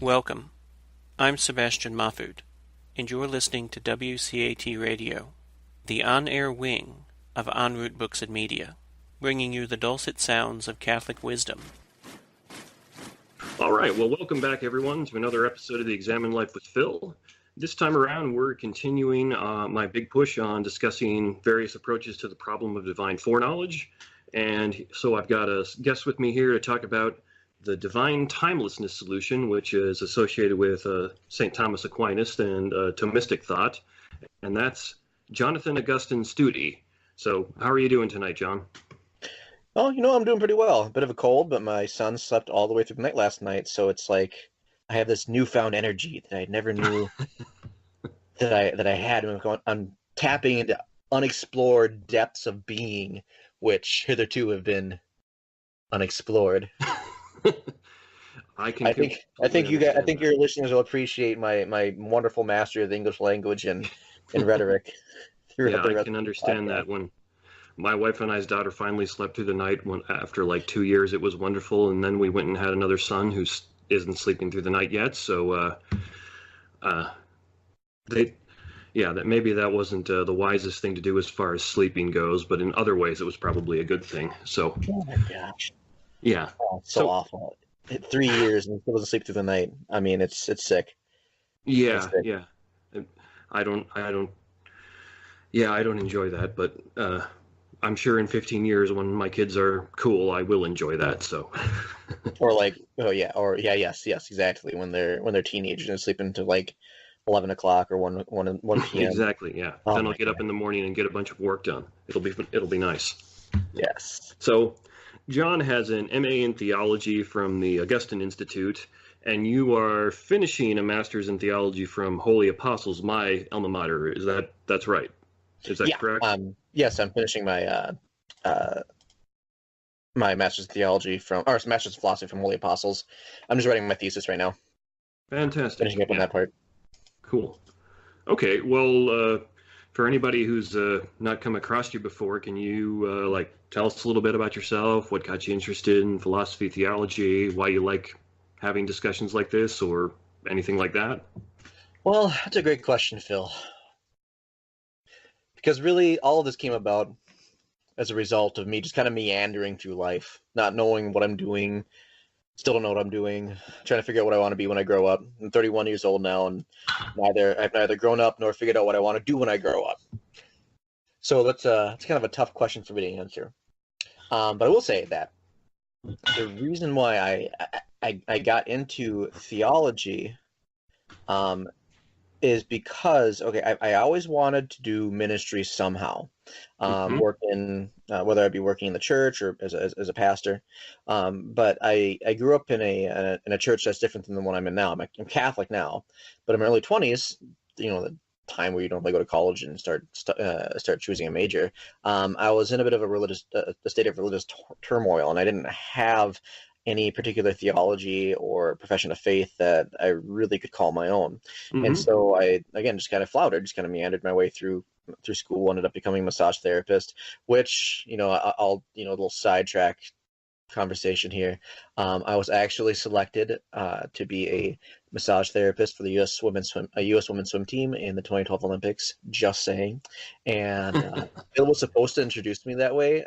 Welcome. I'm Sebastian Mahfood, and you're listening to WCAT Radio, the on-air wing of En Route Books and Media, bringing you the dulcet sounds of Catholic wisdom. All right, well, welcome back, everyone, to another episode of the Examine Life with Phil. This time around, we're continuing my big push on discussing various approaches to the problem of divine foreknowledge. And so I've got a guest with me here to talk about the Divine Timelessness solution, which is associated with St. Thomas Aquinas and Thomistic thought, and that's Jonathan Augustine Stute. So how are you doing tonight, John? Oh, I'm doing pretty well. A bit of a cold, but my son slept all the way through the night last night, so it's like I have this newfound energy that I never knew that I had. I'm tapping into unexplored depths of being, which hitherto have been unexplored. I think your listeners will appreciate my wonderful mastery of the English language and rhetoric. Yeah, I can understand that. When my wife and I's daughter finally slept through the night after like 2 years, it was wonderful, and then we went and had another son who isn't sleeping through the night yet. So that maybe that wasn't the wisest thing to do as far as sleeping goes, but in other ways it was probably a good thing. So oh my gosh. Yeah. Oh, so awful. 3 years and still doesn't sleep through the night. I mean, it's sick. Yeah, it's sick. Yeah. I don't enjoy that, but I'm sure in 15 years when my kids are cool, I will enjoy that. So. Yes, exactly. When they're teenagers and sleeping to like 11 o'clock or 1 p.m. Exactly. Yeah. Oh, then I'll get up in the morning and get a bunch of work done. It'll be nice. Yes. So, John has an MA in theology from the Augustine Institute, and you are finishing a master's in theology from Holy Apostles, my alma mater. That's right? Is that correct? Yes, I'm finishing my my master's in theology master's in philosophy from Holy Apostles. I'm just writing my thesis right now. Fantastic. Finishing up on that part. Cool. Okay. Well, for anybody who's not come across you before, can you tell us a little bit about yourself? What got you interested in philosophy, theology? Why you like having discussions like this, or anything like that? Well, that's a great question, Phil. Because really, all of this came about as a result of me just kind of meandering through life, not knowing what I'm doing. Still don't know what I'm doing. Trying to figure out what I want to be when I grow up. I'm 31 years old now, and I've neither grown up nor figured out what I want to do when I grow up. So it's kind of a tough question for me to answer. But I will say that the reason why I got into theology is because I always wanted to do ministry somehow. Work in whether I'd be working in the church or as a pastor, but I grew up in a church that's different than the one I'm in now. I'm Catholic now, but in my early 20s, the time where you don't go to college and start choosing a major, I was in a bit of a state of religious turmoil, and I didn't have any particular theology or profession of faith that I really could call my own. And so I, again, just kind of floundered, just kind of meandered my way through school, ended up becoming a massage therapist, which, I'll a little sidetrack conversation here. I was actually selected to be a massage therapist for the U.S. women's swim team in the 2012 Olympics. Just saying. And Bill was supposed to introduce me that way.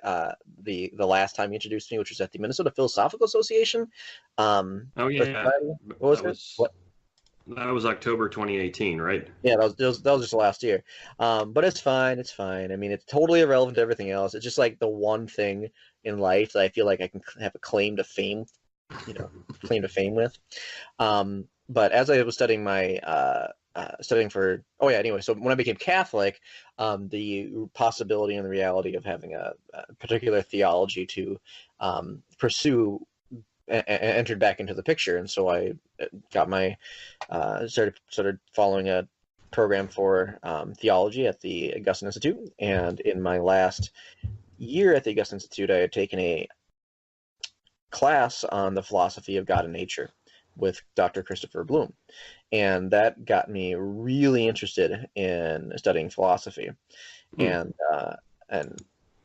The last time he introduced me, which was at the Minnesota Philosophical Association. What was it? That was October 2018, right? Yeah, that was just last year. But it's fine. It's fine. I mean, it's totally irrelevant to everything else. It's just like the one thing in life that I feel like I can have a claim to fame, with. But as I was studying so when I became Catholic, the possibility and the reality of having a particular theology to pursue entered back into the picture, and so I got started following a program for theology at the Augustine Institute. And in my last year at the Augustine Institute, I had taken a class on the philosophy of God and nature with Dr. Christopher Bloom. And that got me really interested in studying philosophy. And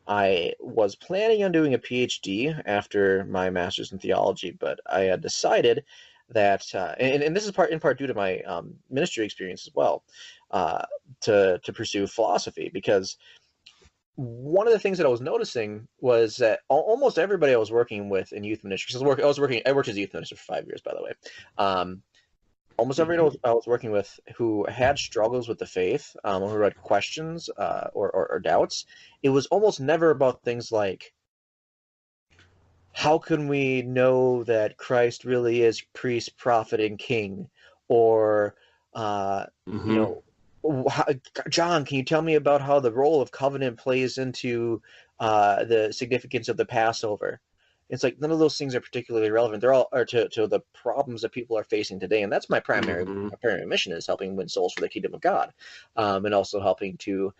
I was planning on doing a PhD after my master's in theology, but I had decided that, and this is in part due to my ministry experience as well, to pursue philosophy, because one of the things that I was noticing was that almost everybody I was working with in youth ministry, I worked as a youth minister for 5 years, by the way. Almost everybody I was working with who had struggles with the faith, or who had questions or doubts, it was almost never about things like, how can we know that Christ really is priest, prophet, and king? Or, John, can you tell me about how the role of covenant plays into the significance of the Passover? It's like none of those things are particularly relevant. They're all to the problems that people are facing today, and that's my primary mission, is helping win souls for the kingdom of God, and also helping to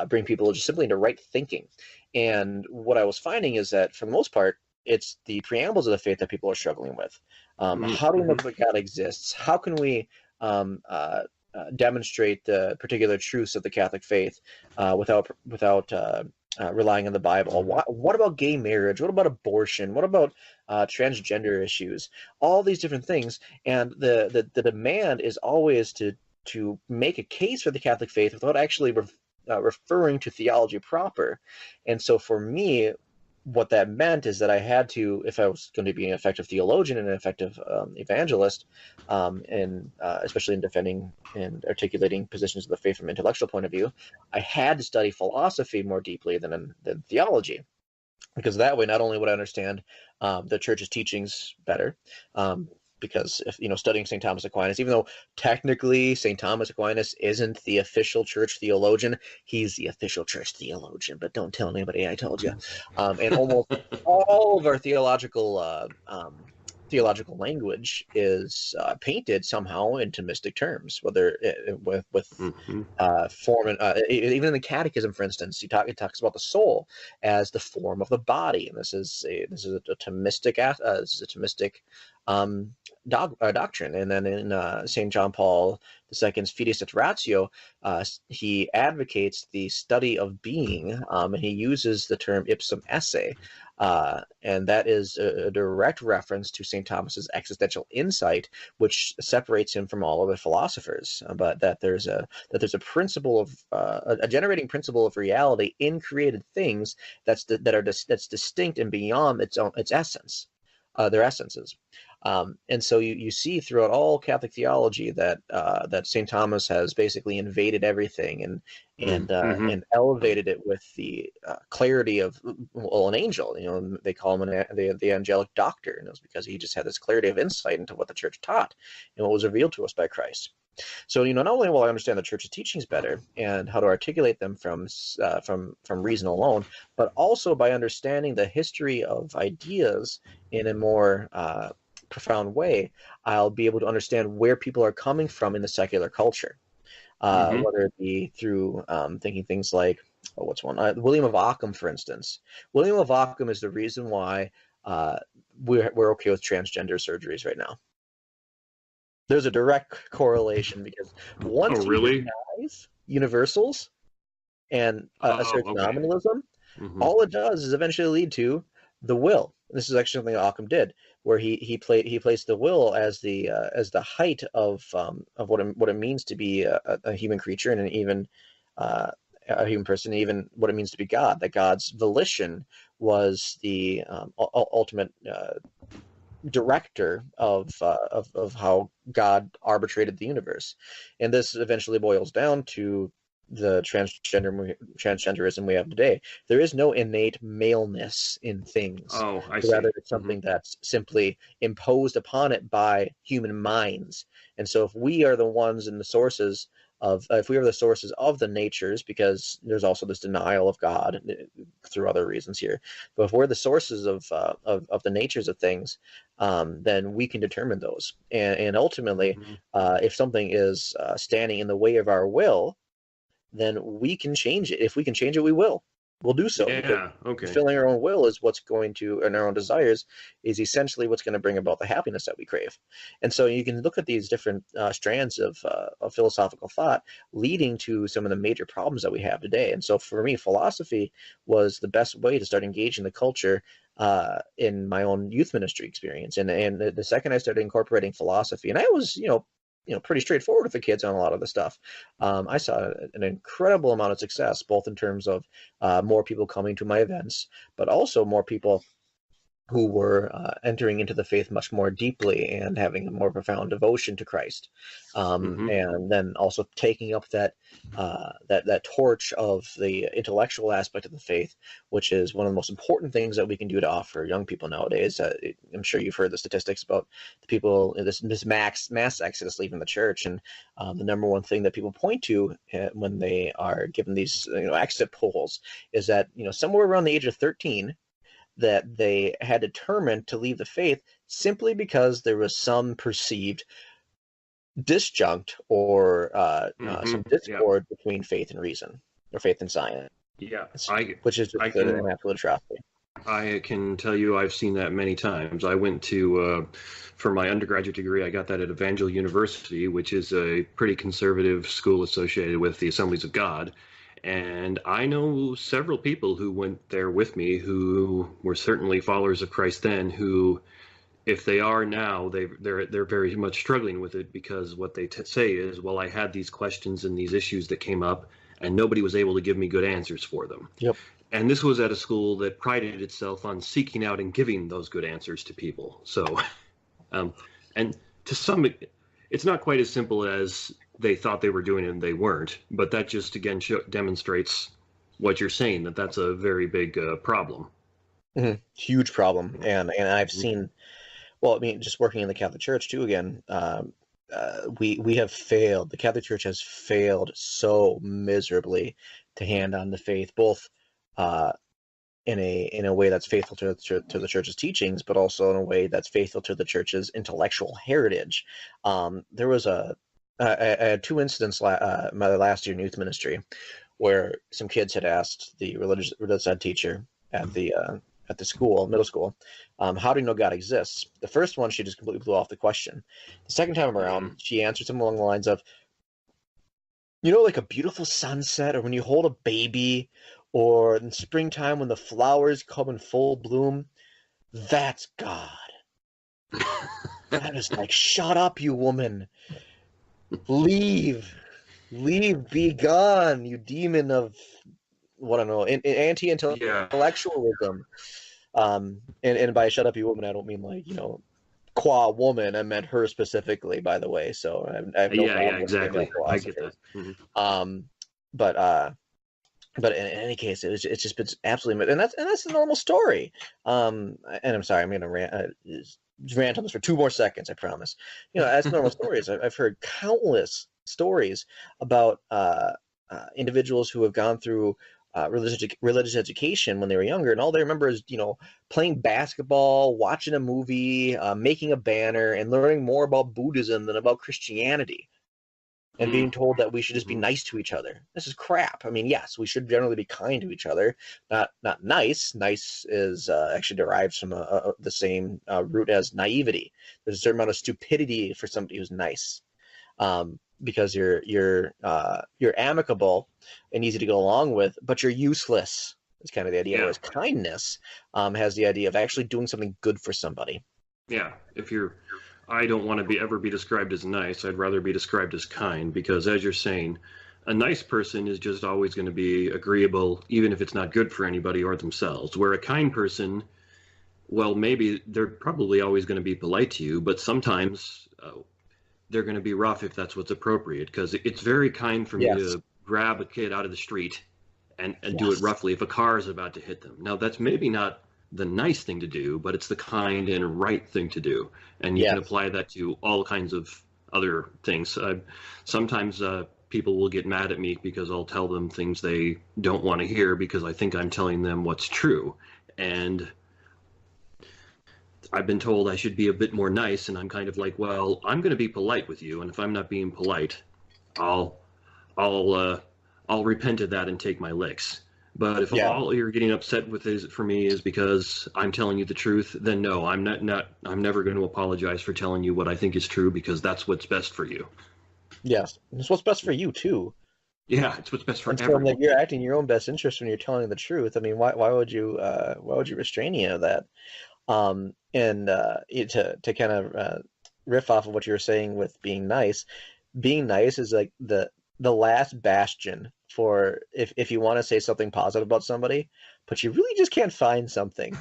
bring people just simply into right thinking. And what I was finding is that for the most part, it's the preambles of the faith that people are struggling with. How do we know that God exists? How can we demonstrate the particular truths of the Catholic faith without relying on the Bible? What about gay marriage? What about abortion? What about transgender issues? All these different things, and the demand is always to make a case for the Catholic faith without actually referring to theology proper. And so for me, what that meant is that I had to, if I was going to be an effective theologian and an effective evangelist, and especially in defending and articulating positions of the faith from an intellectual point of view, I had to study philosophy more deeply than theology, because that way not only would I understand the Church's teachings better, because if studying St. Thomas Aquinas, even though technically St. Thomas Aquinas isn't the official church theologian, he's the official church theologian, but don't tell anybody I told you. And almost all of our theological language is painted somehow in Thomistic terms, whether with form and even in the Catechism, for instance, it talks about the soul as the form of the body, and this is a Thomistic doctrine. And then in St. John Paul II's Fides et Ratio, he advocates the study of being, and he uses the term ipsum esse, and that is a direct reference to St. Thomas's existential insight, which separates him from all other philosophers. But that there's a principle of a generating principle of reality in created things that's distinct and beyond its essence, their essences. And so you see throughout all Catholic theology that St. Thomas has basically invaded everything and elevated it with the clarity of an angel. They call him the angelic doctor, and it was because he just had this clarity of insight into what the Church taught and what was revealed to us by Christ. So not only will I understand the Church's teachings better and how to articulate them from reason alone, but also by understanding the history of ideas in a more profound way, I'll be able to understand where people are coming from in the secular culture, whether it be through thinking things like, what's one? William of Ockham, for instance. William of Ockham is the reason why we're okay with transgender surgeries right now. There's a direct correlation, because once he denies universals and asserts nominalism, all it does is eventually lead to the will. This is actually something Occam did, where he placed the will as the height of what it means to be a human creature, and even a human person, even what it means to be God. That God's volition was the ultimate director of how God arbitrated the universe. And this eventually boils down to the transgenderism we have today. There is no innate maleness in things. I see. Rather, it's something that's simply imposed upon it by human minds. And so if we are the ones in the sources of, if we are the sources of the natures, because there's also this denial of God through other reasons here, but if we're the sources of the natures of things, then we can determine those. And ultimately, if something is standing in the way of our will, then we can change it. If we can change it, we will. we'll do so. Yeah, okay. Fulfilling our own will is what's going to, and our own desires is essentially what's going to bring about the happiness that we crave. And so you can look at these different strands of philosophical thought leading to some of the major problems that we have today. And so for me, philosophy was the best way to start engaging the culture in my own youth ministry experience. And the second I started incorporating philosophy, and I was, pretty straightforward with the kids on a lot of the stuff. I saw an incredible amount of success, both in terms of more people coming to my events, but also more people who were entering into the faith much more deeply and having a more profound devotion to Christ, and then also taking up that torch of the intellectual aspect of the faith, which is one of the most important things that we can do to offer young people nowadays. I'm sure you've heard the statistics about the people, this mass exodus leaving the church, and the number one thing that people point to when they are given these exit polls is that somewhere around the age of 13, that they had determined to leave the faith simply because there was some perceived disjunct or some discord between faith and reason, or faith and science. Yeah, which is just an absolute atrocity. I can tell you I've seen that many times. I went to, for my undergraduate degree, I got that at Evangel University, which is a pretty conservative school associated with the Assemblies of God. And I know several people who went there with me who were certainly followers of Christ then, who, if they are now, they're very much struggling with it, because what they say is, well, I had these questions and these issues that came up, and nobody was able to give me good answers for them. Yep. And this was at a school that prided itself on seeking out and giving those good answers to people. So, and to some, it's not quite as simple as they thought they were doing it and they weren't, but that just again demonstrates what you're saying, that that's a very big problem. Huge problem. And I've seen, well, I mean, just working in the Catholic Church too, again, we have failed. The Catholic Church has failed so miserably to hand on the faith, both in a way that's faithful to the church's teachings, but also in a way that's faithful to the church's intellectual heritage. There was I had two incidents my last year in youth ministry where some kids had asked the religious ed teacher at the school, middle school, how do you know God exists? The first one, she just completely blew off the question. The second time around, she answered something along the lines of, like a beautiful sunset, or when you hold a baby, or in springtime when the flowers come in full bloom, that's God. I was like, shut up, you woman. Leave, be gone, you demon of, what I don't know, anti-intellectualism. And by shut up, you woman, I don't mean like, qua woman. I meant her specifically, by the way. So I have no problem exactly. I get that. But in any case, it's just been absolutely, and that's the normal story. And I'm sorry, I'm going to rant on this for 2 more seconds, I promise. As normal stories, I've heard countless stories about individuals who have gone through religious education when they were younger, and all they remember is playing basketball, watching a movie, making a banner, and learning more about Buddhism than about Christianity, and being told that we should just be nice to each other. This is crap. I mean, yes, we should generally be kind to each other, not nice. Nice is actually derives from the same root as naivety. There's a certain amount of stupidity for somebody who's nice, because you're amicable and easy to go along with, but you're useless. It's kind of the idea. Whereas kindness has the idea of actually doing something good for somebody. Yeah, I don't want to ever be described as nice. I'd rather be described as kind, because as you're saying, a nice person is just always going to be agreeable, even if it's not good for anybody or themselves. Where a kind person, well, maybe they're probably always going to be polite to you, but sometimes they're going to be rough if that's what's appropriate, because it's very kind for me to grab a kid out of the street and do it roughly if a car is about to hit them. Now, that's maybe not the nice thing to do, but it's the kind and right thing to do. And you can apply that to all kinds of other things. Sometimes people will get mad at me because I'll tell them things they don't want to hear because I think I'm telling them what's true. And I've been told I should be a bit more nice, and I'm kind of like, well, I'm going to be polite with you, and if I'm not being polite, I'll repent of that and take my licks. But if all you're getting upset with is for me is because I'm telling you the truth, then no, I'm I'm never going to apologize for telling you what I think is true, because that's what's best for you. Yes, it's what's best for you too. Yeah, it's what's best for and so, everyone. like, you're acting in your own best interest when you're telling the truth. I mean, why would you restrain you of that? To kind of riff off of what you were saying with being nice is like the last bastion for if you want to say something positive about somebody, but you really just can't find something.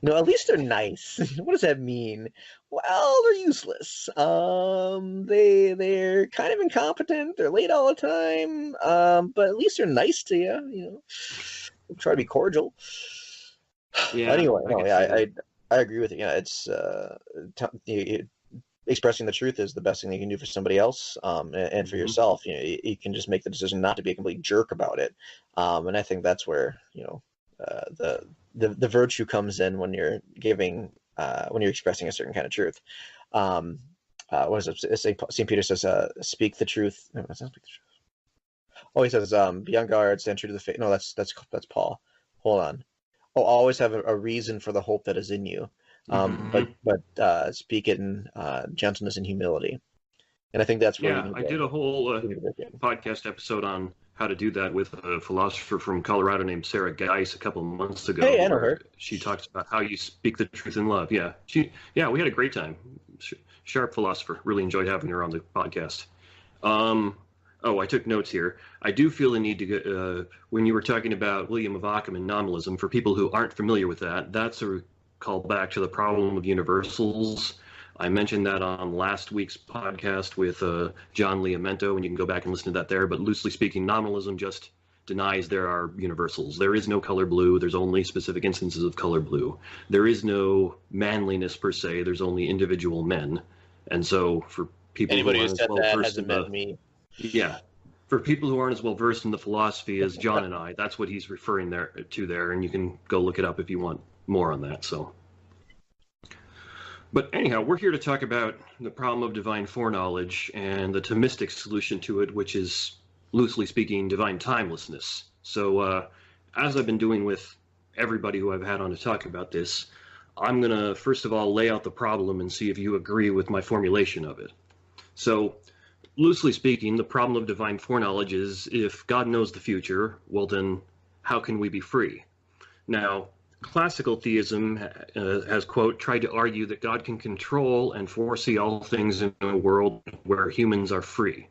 At least they're nice. What does that mean? Well, they're useless. They're kind of incompetent. They're late all the time. But at least they're nice to you. Try to be cordial. Yeah. Anyway, I agree with you. Yeah, it's expressing the truth is the best thing you can do for somebody else, and for yourself. You can just make the decision not to be a complete jerk about it. And I think that's where the virtue comes in when you're giving when you're expressing a certain kind of truth. What is it? St. Peter says, "Speak the truth." No, that's not speak the truth. Oh, he says, "Be on guard, stand true to the faith." No, that's Paul. Hold on. Oh, always have a reason for the hope that is in you, but speak it in gentleness and humility. And I think that's where I did a whole podcast episode on how to do that with a philosopher from Colorado named Sarah Geis a couple of months ago. Hey, I know her. She talks about how you speak the truth in love. Yeah, we had a great time. Sharp philosopher. Really enjoyed having her on the podcast. I took notes here. I do feel the need to get, when you were talking about William of Ockham and nominalism, for people who aren't familiar with that, that's a call back to the problem of universals. I mentioned that on last week's podcast with John Liamento, and you can go back and listen to that there. But loosely speaking, nominalism just denies there are universals. There is no color blue. There's only specific instances of color blue. There is no manliness per se. There's only individual men. And so for people Anybody who aren't who said that hasn't met me. Yeah. For people who aren't as well versed in the philosophy as John and I, that's what he's referring there, and you can go look it up if you want more on that. So, but anyhow, we're here to talk about the problem of divine foreknowledge and the Thomistic solution to it, which is, loosely speaking, divine timelessness. So, as I've been doing with everybody who I've had on to talk about this, I'm going to first of all lay out the problem and see if you agree with my formulation of it. So, loosely speaking, the problem of divine foreknowledge is, if God knows the future, well then, how can we be free? Now, classical theism has, quote, tried to argue that God can control and foresee all things in a world where humans are free.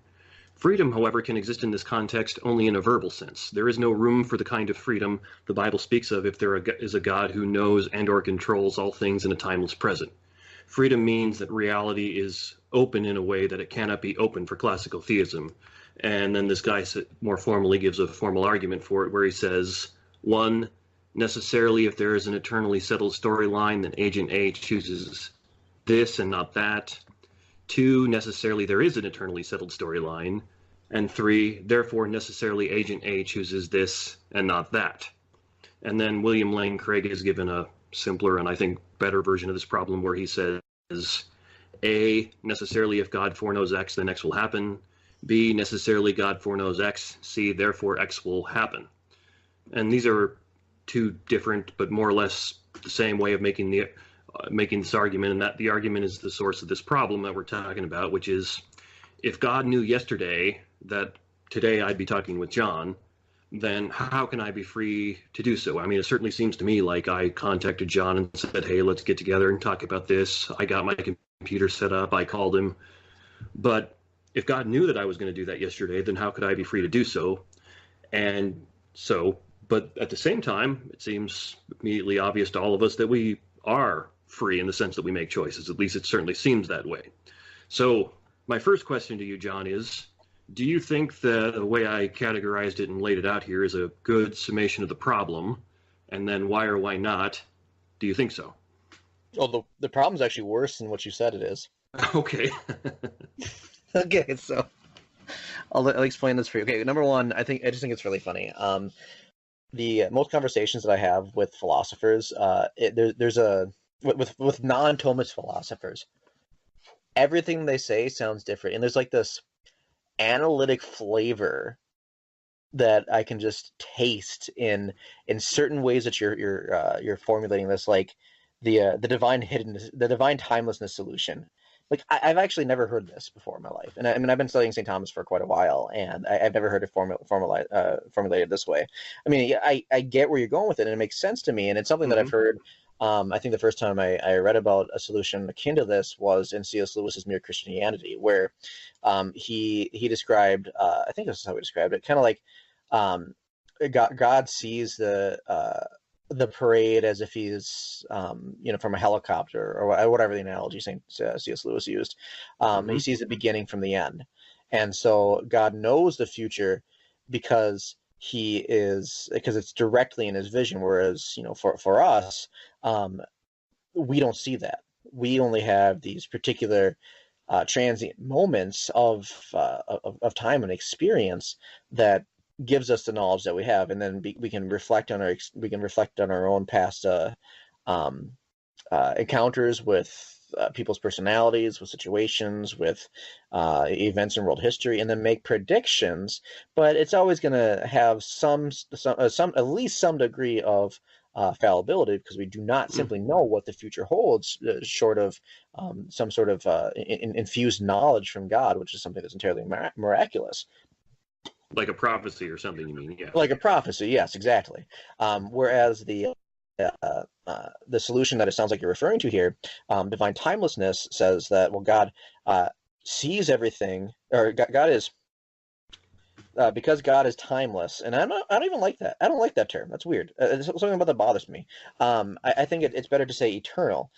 Freedom, however, can exist in this context only in a verbal sense. There is no room for the kind of freedom the Bible speaks of if there is a God who knows and or controls all things in a timeless present. Freedom means that reality is open in a way that it cannot be open for classical theism. And then this guy more formally gives a formal argument for it, where he says, 1, necessarily if there is an eternally settled storyline, then Agent A chooses this and not that. 2, necessarily there is an eternally settled storyline. And 3, therefore necessarily Agent A chooses this and not that. And then William Lane Craig has given a simpler and I think better version of this problem, where he says, A, necessarily if God foreknows X, then X will happen. B, necessarily God foreknows X. C, therefore X will happen. And these are two different but more or less the same way of making this argument, and that the argument is the source of this problem that we're talking about, which is, if God knew yesterday that today I'd be talking with John, then how can I be free to do so? I mean, it certainly seems to me like I contacted John and said, hey, let's get together and talk about this. I got my computer set up. I called him. But if God knew that I was going to do that yesterday, then how could I be free to do so? And so, but at the same time, it seems immediately obvious to all of us that we are free in the sense that we make choices. At least it certainly seems that way. So my first question to you, John, is, do you think that the way I categorized it and laid it out here is a good summation of the problem? And then why or why not do you think so? Well, the problem's actually worse than what you said it is. Okay. Okay, so I'll explain this for you. Okay, number one, I just think it's really funny. The most conversations that I have with philosophers, there's a with non-Thomist philosophers, everything they say sounds different, and there's like this analytic flavor that I can just taste in certain ways that you're formulating this, like the divine hiddenness, the divine timelessness solution. Like I've actually never heard this before in my life, and I mean I've been studying St. Thomas for quite a while, and I've never heard it formulated this way. I mean, I get where you're going with it, and it makes sense to me, and it's something that I've heard. I think the first time I read about a solution akin to this was in C.S. Lewis's Mere Christianity, where he described, I think this is how he described it, kind of like God sees the parade as if he's from a helicopter, or whatever the analogy C.S. Lewis used. He sees the beginning from the end, and so God knows the future because it's directly in his vision, whereas for us, we don't see that. We only have these particular transient moments of time and experience that gives us the knowledge that we have, and then we can reflect on our own past encounters with people's personalities, with situations, with events in world history, and then make predictions. But it's always going to have some at least some degree of fallibility, because we do not simply know what the future holds, short of some sort of infused knowledge from God, which is something that's entirely miraculous. Like a prophecy or something, you mean? Yeah. Like a prophecy, yes, exactly. Whereas the solution that it sounds like you're referring to here, divine timelessness, says that, well, God sees everything, or God is, because God is timeless, and I don't even like that. I don't like that term. That's weird. There's something about that bothers me. I think it's better to say eternal,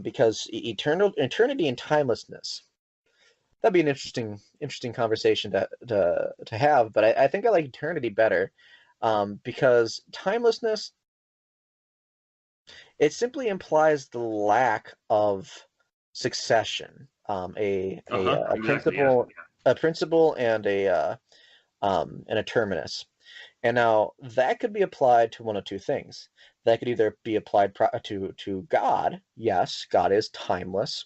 because eternity and timelessness. That'd be an interesting conversation to have. But I think I like eternity better, because timelessness, it simply implies the lack of succession, a principle, a principle, and a terminus. And now that could be applied to one of two things. That could either be applied to God. Yes, God is timeless.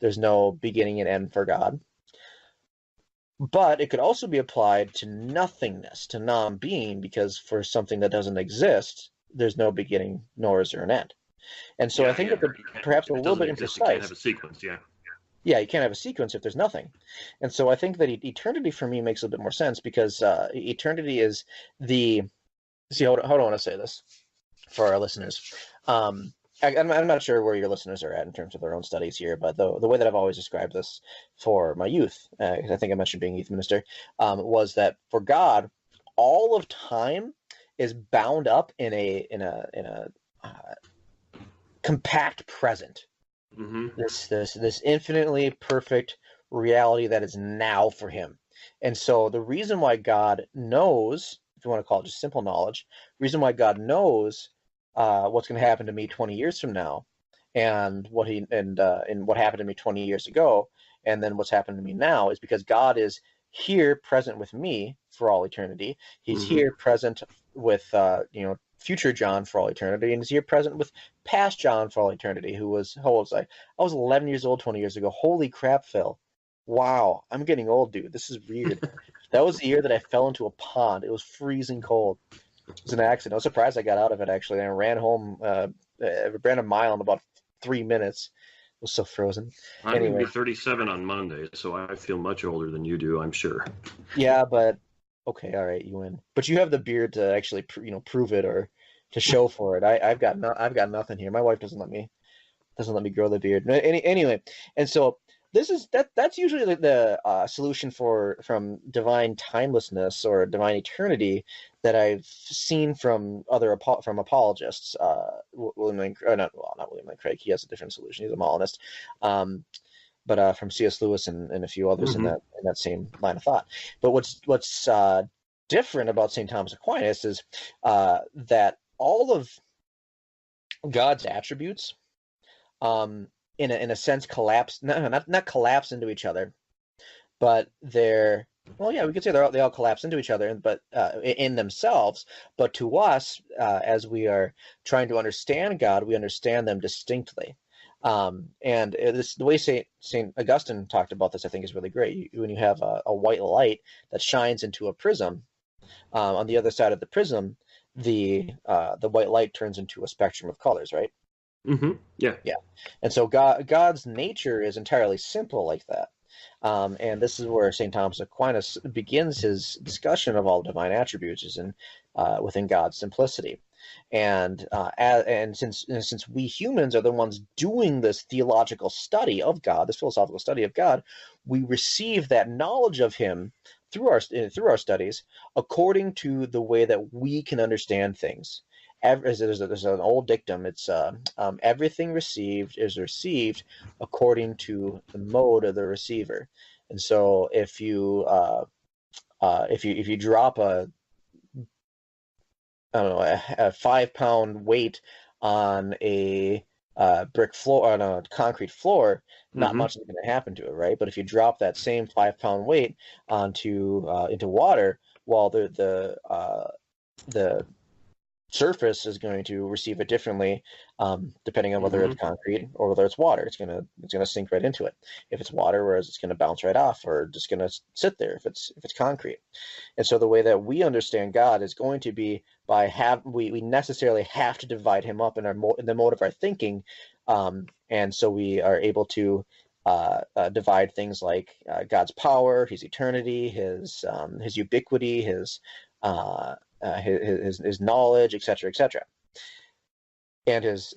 There's no beginning and end for God. But it could also be applied to nothingness, to non-being, because for something that doesn't exist, there's no beginning, nor is there an end. And so I think that perhaps a little bit imprecise. You can't have a sequence, yeah. Yeah, you can't have a sequence if there's nothing. And so I think that eternity for me makes a bit more sense, because eternity is the... See, how do I want to say this for our listeners? I'm not sure where your listeners are at in terms of their own studies here, but the way that I've always described this for my youth, I think I mentioned being youth minister, was that for God, all of time is bound up in a compact present. Mm-hmm. This infinitely perfect reality that is now for him. And so the reason why God knows, if you want to call it just simple knowledge, reason why God knows what's going to happen to me 20 years from now, and what happened to me 20 years ago, and then what's happened to me now, is because God is here present with me for all eternity. He's here present with future John for all eternity, and he's here present with past John for all eternity, who was, how old was I? I was 11 years old 20 years ago. Holy crap, Phil. Wow, I'm getting old, dude. This is weird. That was the year that I fell into a pond. It was freezing cold. It was an accident. I was surprised I got out of it, actually. I ran home, ran a mile in about 3 minutes. It was so frozen. I'm going to be 37 on Monday, so I feel much older than you do, I'm sure. Yeah, but okay, all right, you win. But you have the beard to actually, prove it, or to show for it. I've got nothing here. My wife doesn't let me grow the beard. Anyway, and so that's usually the solution from divine timelessness or divine eternity that I've seen from from apologists. not William Lane Craig. He has a different solution. He's a Molinist. But from C.S. Lewis and a few others in that same line of thought. But what's different about St. Thomas Aquinas is that all of God's attributes, in a sense, collapse, not collapse into each other, but we could say they all collapse into each other, but in themselves. But to us, as we are trying to understand God, we understand them distinctly. And the way Saint Augustine talked about this, I think, is really great. When you have a white light that shines into a prism, on the other side of the prism, the white light turns into a spectrum of colors, right? Yeah. Yeah. And so God's nature is entirely simple like that. And this is where St. Thomas Aquinas begins his discussion of all divine attributes, is within God's simplicity. And since we humans are the ones doing this theological study of God, this philosophical study of God, we receive that knowledge of Him through our studies according to the way that we can understand things. There's an old dictum. It's everything received is received according to the mode of the receiver. And so if you drop a 5-pound weight on a brick floor, on a concrete floor, not much is going to happen to it, right? But if you drop that same 5-pound weight onto into water, well, the surface is going to receive it differently, depending on whether it's concrete or whether it's water. It's gonna sink right into it. If it's water, whereas it's gonna bounce right off, or just gonna sit there if it's concrete. And so the way that we understand God is going to be by we necessarily have to divide Him up in the mode of our thinking, and so we are able to divide things like God's power, His eternity, His ubiquity, His knowledge, etc., and his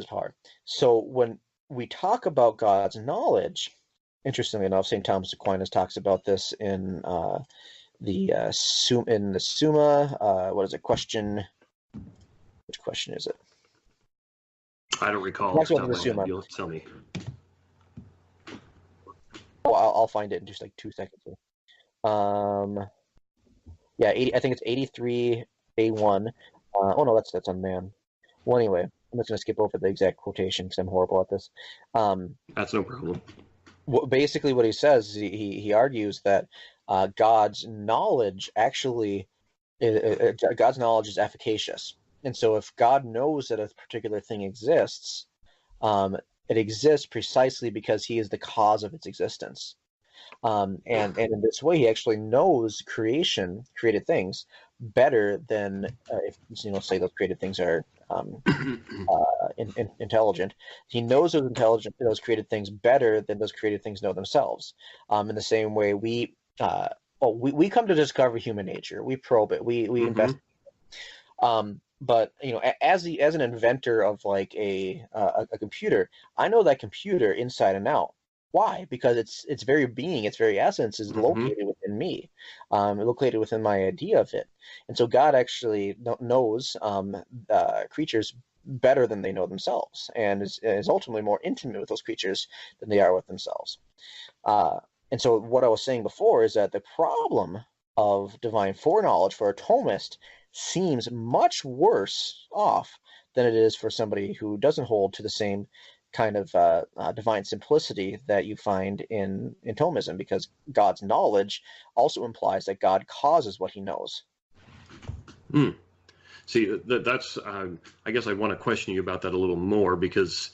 power. So when we talk about God's knowledge, interestingly enough, St. Thomas Aquinas talks about this in the Summa. What is it? Which question is it? I don't recall. You'll tell me. Oh, I'll find it in just like 2 seconds. Yeah, 80. I think it's 83A1. Oh no, that's on man. Well, anyway, I'm just gonna skip over the exact quotation because I'm horrible at this. That's no problem. Basically, what he says, he argues that God's knowledge actually, God's knowledge is efficacious, and so if God knows that a particular thing exists, it exists precisely because He is the cause of its existence. And in this way, He actually knows created things better than if say those created things are intelligent. He knows those created things better than those created things know themselves. In the same way, we come to discover human nature. We probe it. We investigate. But as an inventor of like a computer, I know that computer inside and out. Why? Because its very being, its very essence is located within me, located within my idea of it. And so God actually knows creatures better than they know themselves, and is ultimately more intimate with those creatures than they are with themselves. And so what I was saying before is that the problem of divine foreknowledge for a Thomist seems much worse off than it is for somebody who doesn't hold to the same kind of divine simplicity that you find in Thomism, because God's knowledge also implies that God causes what He knows. See, that's I guess I want to question you about that a little more, because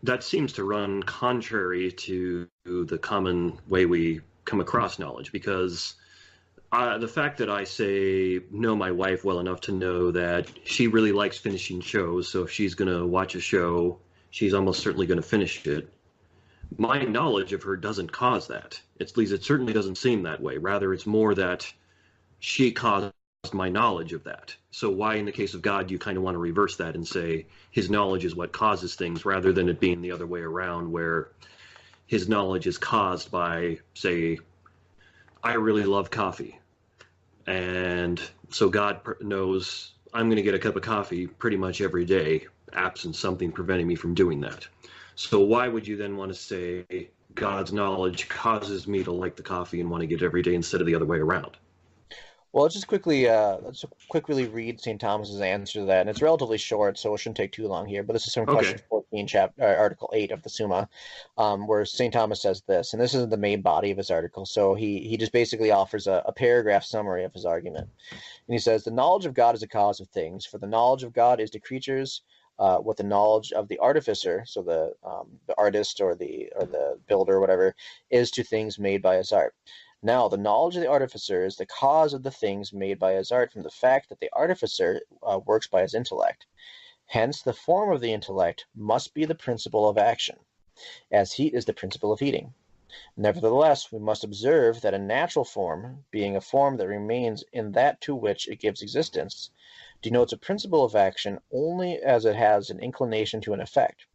that seems to run contrary to the common way we come across knowledge, because the fact that I know my wife well enough to know that she really likes finishing shows, so if she's going to watch a show, she's almost certainly going to finish it. My knowledge of her doesn't cause that. At least it certainly doesn't seem that way. Rather, it's more that she caused my knowledge of that. So why, in the case of God, do you kind of want to reverse that and say His knowledge is what causes things, rather than it being the other way around, where His knowledge is caused by, say, I really love coffee. And so God knows I'm going to get a cup of coffee pretty much every day, absent something preventing me from doing that. So why would you then want to say God's knowledge causes me to like the coffee and want to get it every day instead of the other way around? Well, let's quickly read St. Thomas's answer to that, and it's relatively short, so it shouldn't take too long here. But this is from question 14, Article 8 of the Summa, where St. Thomas says this, and this is the main body of his article. So he just basically offers a paragraph summary of his argument, and he says, "The knowledge of God is a cause of things, for the knowledge of God is to creatures what the knowledge of the artificer, so the artist or the builder or whatever, is to things made by his art. Now, the knowledge of the artificer is the cause of the things made by his art from the fact that the artificer works by his intellect. Hence, the form of the intellect must be the principle of action, as heat is the principle of heating. Nevertheless, we must observe that a natural form, being a form that remains in that to which it gives existence, denotes a principle of action only as it has an inclination to an effect.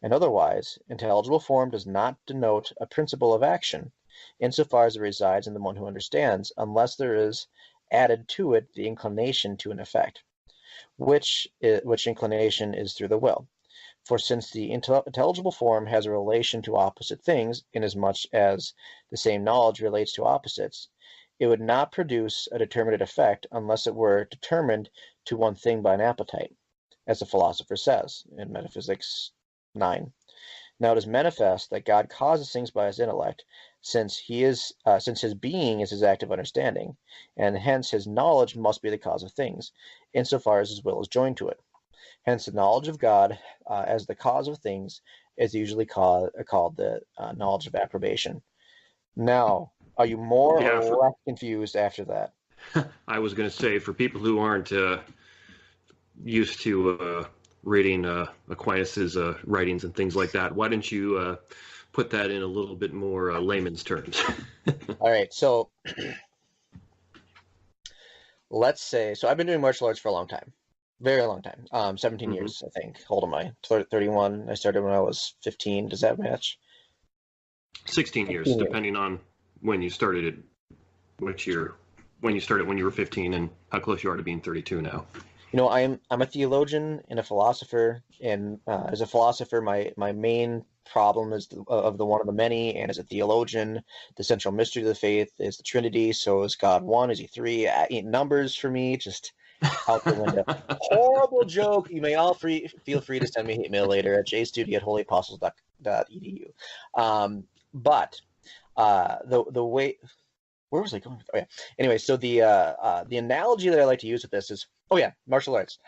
And otherwise, intelligible form does not denote a principle of action, insofar as it resides in the one who understands, unless there is added to it the inclination to an effect, which inclination is through the will. For since the intelligible form has a relation to opposite things, inasmuch as the same knowledge relates to opposites, it would not produce a determinate effect unless it were determined to one thing by an appetite, as the philosopher says in Metaphysics 9. Now it is manifest that God causes things by his intellect, since his being is his active understanding, and hence his knowledge must be the cause of things, insofar as his will is joined to it. Hence the knowledge of God as the cause of things is usually called the knowledge of approbation. Now, are you more or less confused after that? I was going to say, for people who aren't used to reading Aquinas's writings and things like that, why don't you put that in a little bit more layman's terms? All right, so let's say, so I've been doing martial arts for a long time. Very long time. 17 years, I think. How old am I? 31. I started when I was 15. Does that match? 16 years, depending on when you started it, which year, when you started when you were 15 and how close you are to being 32 now. You know, I'm a theologian and a philosopher, and as a philosopher, my main problem is of the one of the many, and as a theologian, the central mystery of the faith is the Trinity. So is God one? Is he three? Numbers for me just out the window. Horrible joke. You may all feel free to send me hate mail later at jstudie@holyapostles.edu. But the way, where was I going? Oh yeah. Anyway, so the analogy that I like to use with this is, martial arts.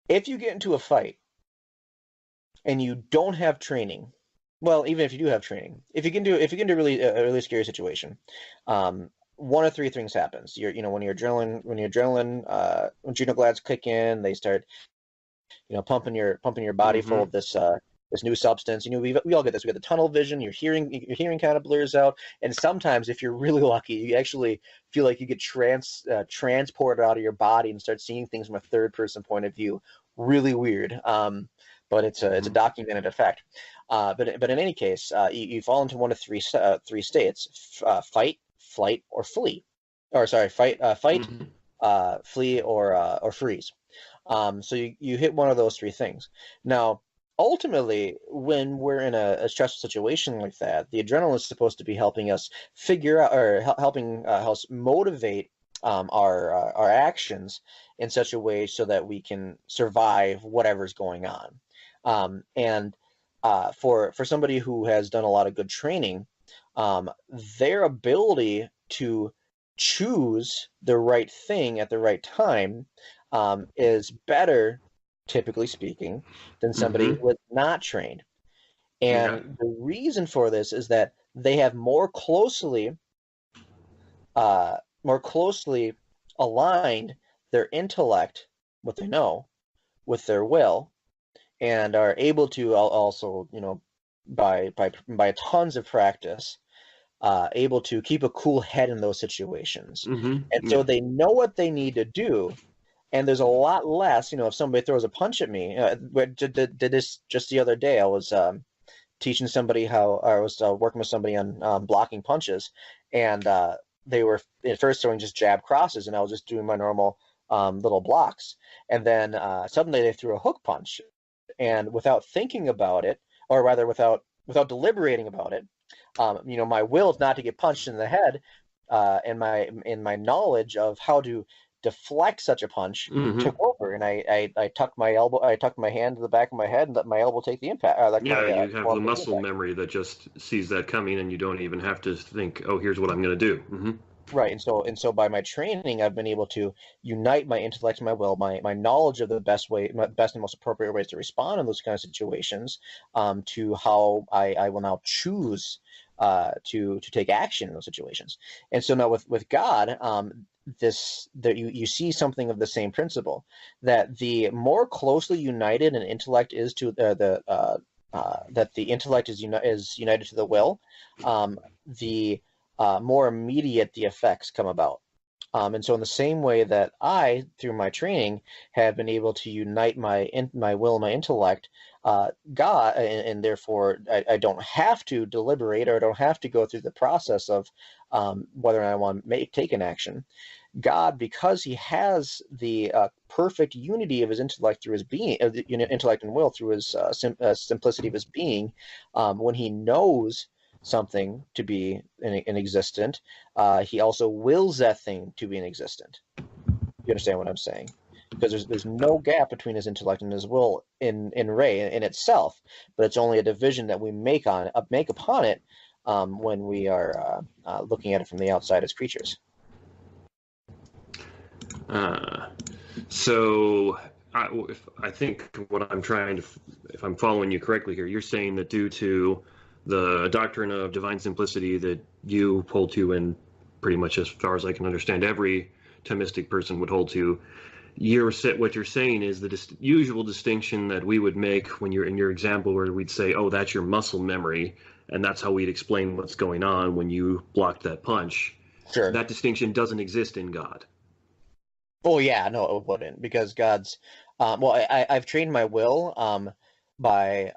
If you get into a fight and you don't have training, well, even if you do have training, if you get into a really scary situation, one of three things happens. When adrenaline glands kick in, they start, pumping your body full of this new substance. We all get this. We get the tunnel vision. Your hearing kind of blurs out, and sometimes, if you're really lucky, you actually feel like you get transported out of your body and start seeing things from a third person point of view. Really weird, but it's a documented effect. But in any case, you fall into one of three states: fight, flight, or flee. Or sorry, fight, flee, or freeze. So you hit one of those three things. Now, ultimately, when we're in a stressful situation like that, the adrenaline is supposed to be helping us figure out, or helping us motivate our actions in such a way so that we can survive whatever's going on. And for somebody who has done a lot of good training, their ability to choose the right thing at the right time is better, typically speaking, than somebody who is not trained. And the reason for this is that they have more closely aligned their intellect, what they know, with their will, and are able to also, by tons of practice, able to keep a cool head in those situations. So they know what they need to do, and there's a lot less, if somebody throws a punch at me. Did this just the other day. I was teaching somebody I was working with somebody on blocking punches, and they were at first throwing just jab crosses, and I was just doing my normal little blocks. And then suddenly they threw a hook punch, and without thinking about it, or rather without deliberating about it, my will is not to get punched in the head, and my knowledge of how to deflect such a punch took over, and I tucked my hand to the back of my head and let my elbow take the impact. You have the muscle memory that just sees that coming, and you don't even have to think, oh, here's what I'm going to do. Right, and so by my training, I've been able to unite my intellect and my will, my knowledge of the best and most appropriate ways to respond in those kind of situations, to how I will now choose to take action in those situations. And so now with God, you see something of the same principle, that the more closely united an intellect is to that the intellect is united to the will, the more immediate the effects come about. And so in the same way that I, through my training, have been able to unite my will and my intellect, God, and therefore I don't have to deliberate, or I don't have to go through the process of whether or not I want to take an action. God, because he has the perfect unity of his intellect through his being, intellect and will through his simplicity of his being, when he knows something to be in existent, he also wills that thing to be in existent. You understand what I'm saying? Because there's no gap between his intellect and his will in Ray in itself, but it's only a division that we make upon it when we are looking at it from the outside as creatures. So I think what I'm trying to, if I'm following you correctly here, you're saying that due to the doctrine of divine simplicity that you hold to, and pretty much as far as I can understand, every Thomistic person would hold to, what you're saying is the usual distinction that we would make when you're in your example where we'd say, oh, that's your muscle memory, and that's how we'd explain what's going on when you blocked that punch. Sure. That distinction doesn't exist in God. Oh yeah, no, it wouldn't, because God's I've trained my will by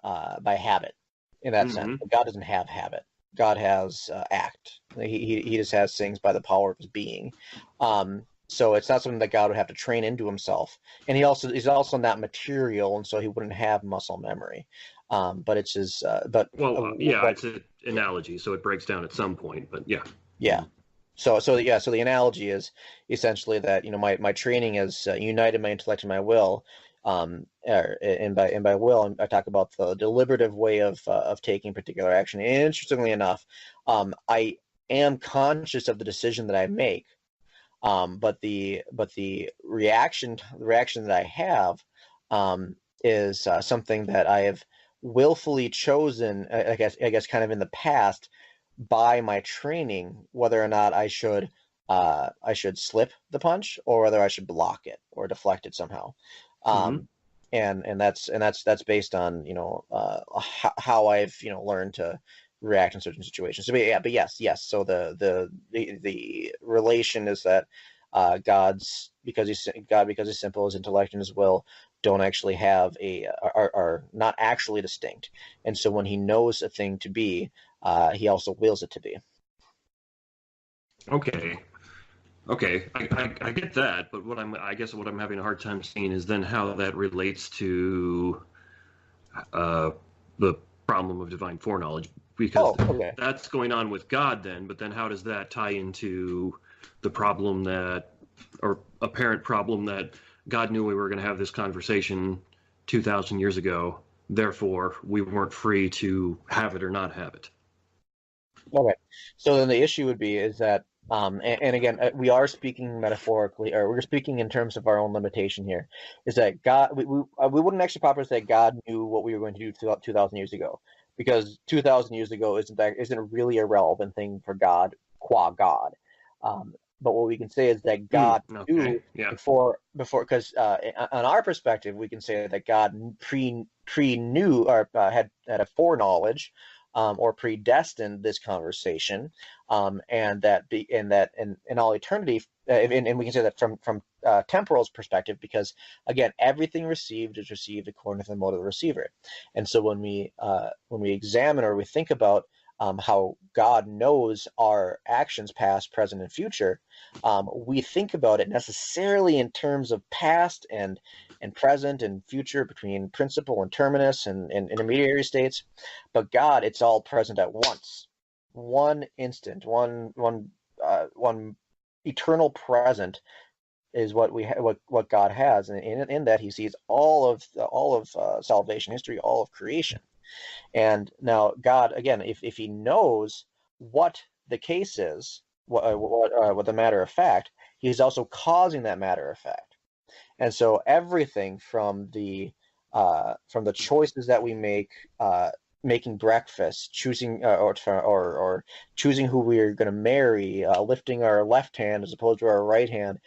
habit in that sense. But God doesn't have habit. God has act. He just has things by the power of his being. So it's not something that God would have to train into himself. And he's also not material, and so he wouldn't have muscle memory. But it's his. It's an analogy, so it breaks down at some point. But yeah. Yeah. So the analogy is essentially that, my training has united my intellect and my will, and by will I talk about the deliberative way of taking particular action. And interestingly enough, I am conscious of the decision that I make, but the reaction that I have is something that I have willfully chosen, I guess kind of in the past, by my training, whether or not I should slip the punch, or whether I should block it or deflect it somehow. And that's based on how I've learned to react in certain situations. So but yes. So the relation is that because he's simple, his intellect and his will don't actually have are not actually distinct, and so when he knows a thing to be, he also wills it to be. Okay, I get that, but what I'm having a hard time seeing is then how that relates to the problem of divine foreknowledge, because that's going on with God then. But then how does that tie into the problem or apparent problem that God knew we were going to have this conversation 2,000 years ago, therefore we weren't free to have it or not have it? Okay, so then the issue would be is that, and again, we are speaking metaphorically, or we're speaking in terms of our own limitation here, is that God, we wouldn't actually properly say God knew what we were going to do 2,000 years ago, because 2,000 years ago isn't really a relevant thing for God, qua God. But what we can say is that God knew before, because on our perspective, we can say that God pre-knew or had a foreknowledge, or predestined this conversation, and that in all eternity, and we can say that from temporal's perspective, because again, everything received is received according to the mode of the receiver. And so when we examine, or we think about how God knows our actions, past, present, and future, we think about it necessarily in terms of past and present and future, between principle and terminus and intermediary states. But God, it's all present at once, one instant, one eternal present is what what God has, and in that he sees all of salvation history, all of creation. And now God, again, if he knows what the case is, what the matter of fact, he's also causing that matter of fact. And so everything from the choices that we make, making breakfast, choosing or choosing who we are going to marry, lifting our left hand as opposed to our right hand,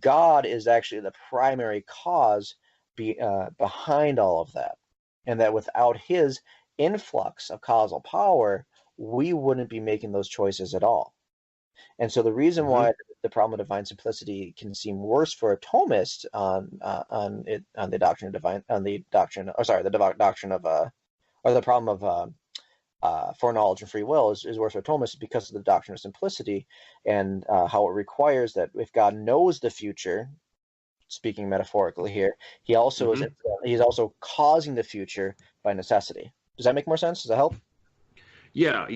God is actually the primary cause behind all of that, and that without His influx of causal power, we wouldn't be making those choices at all. And so the reason why the problem of divine simplicity can seem worse for a Thomist the doctrine of foreknowledge and free will is worse for Thomist because of the doctrine of simplicity, and how it requires that if God knows the future, speaking metaphorically here, he's also causing the future by necessity. Does that make more sense? Does that help? Yeah.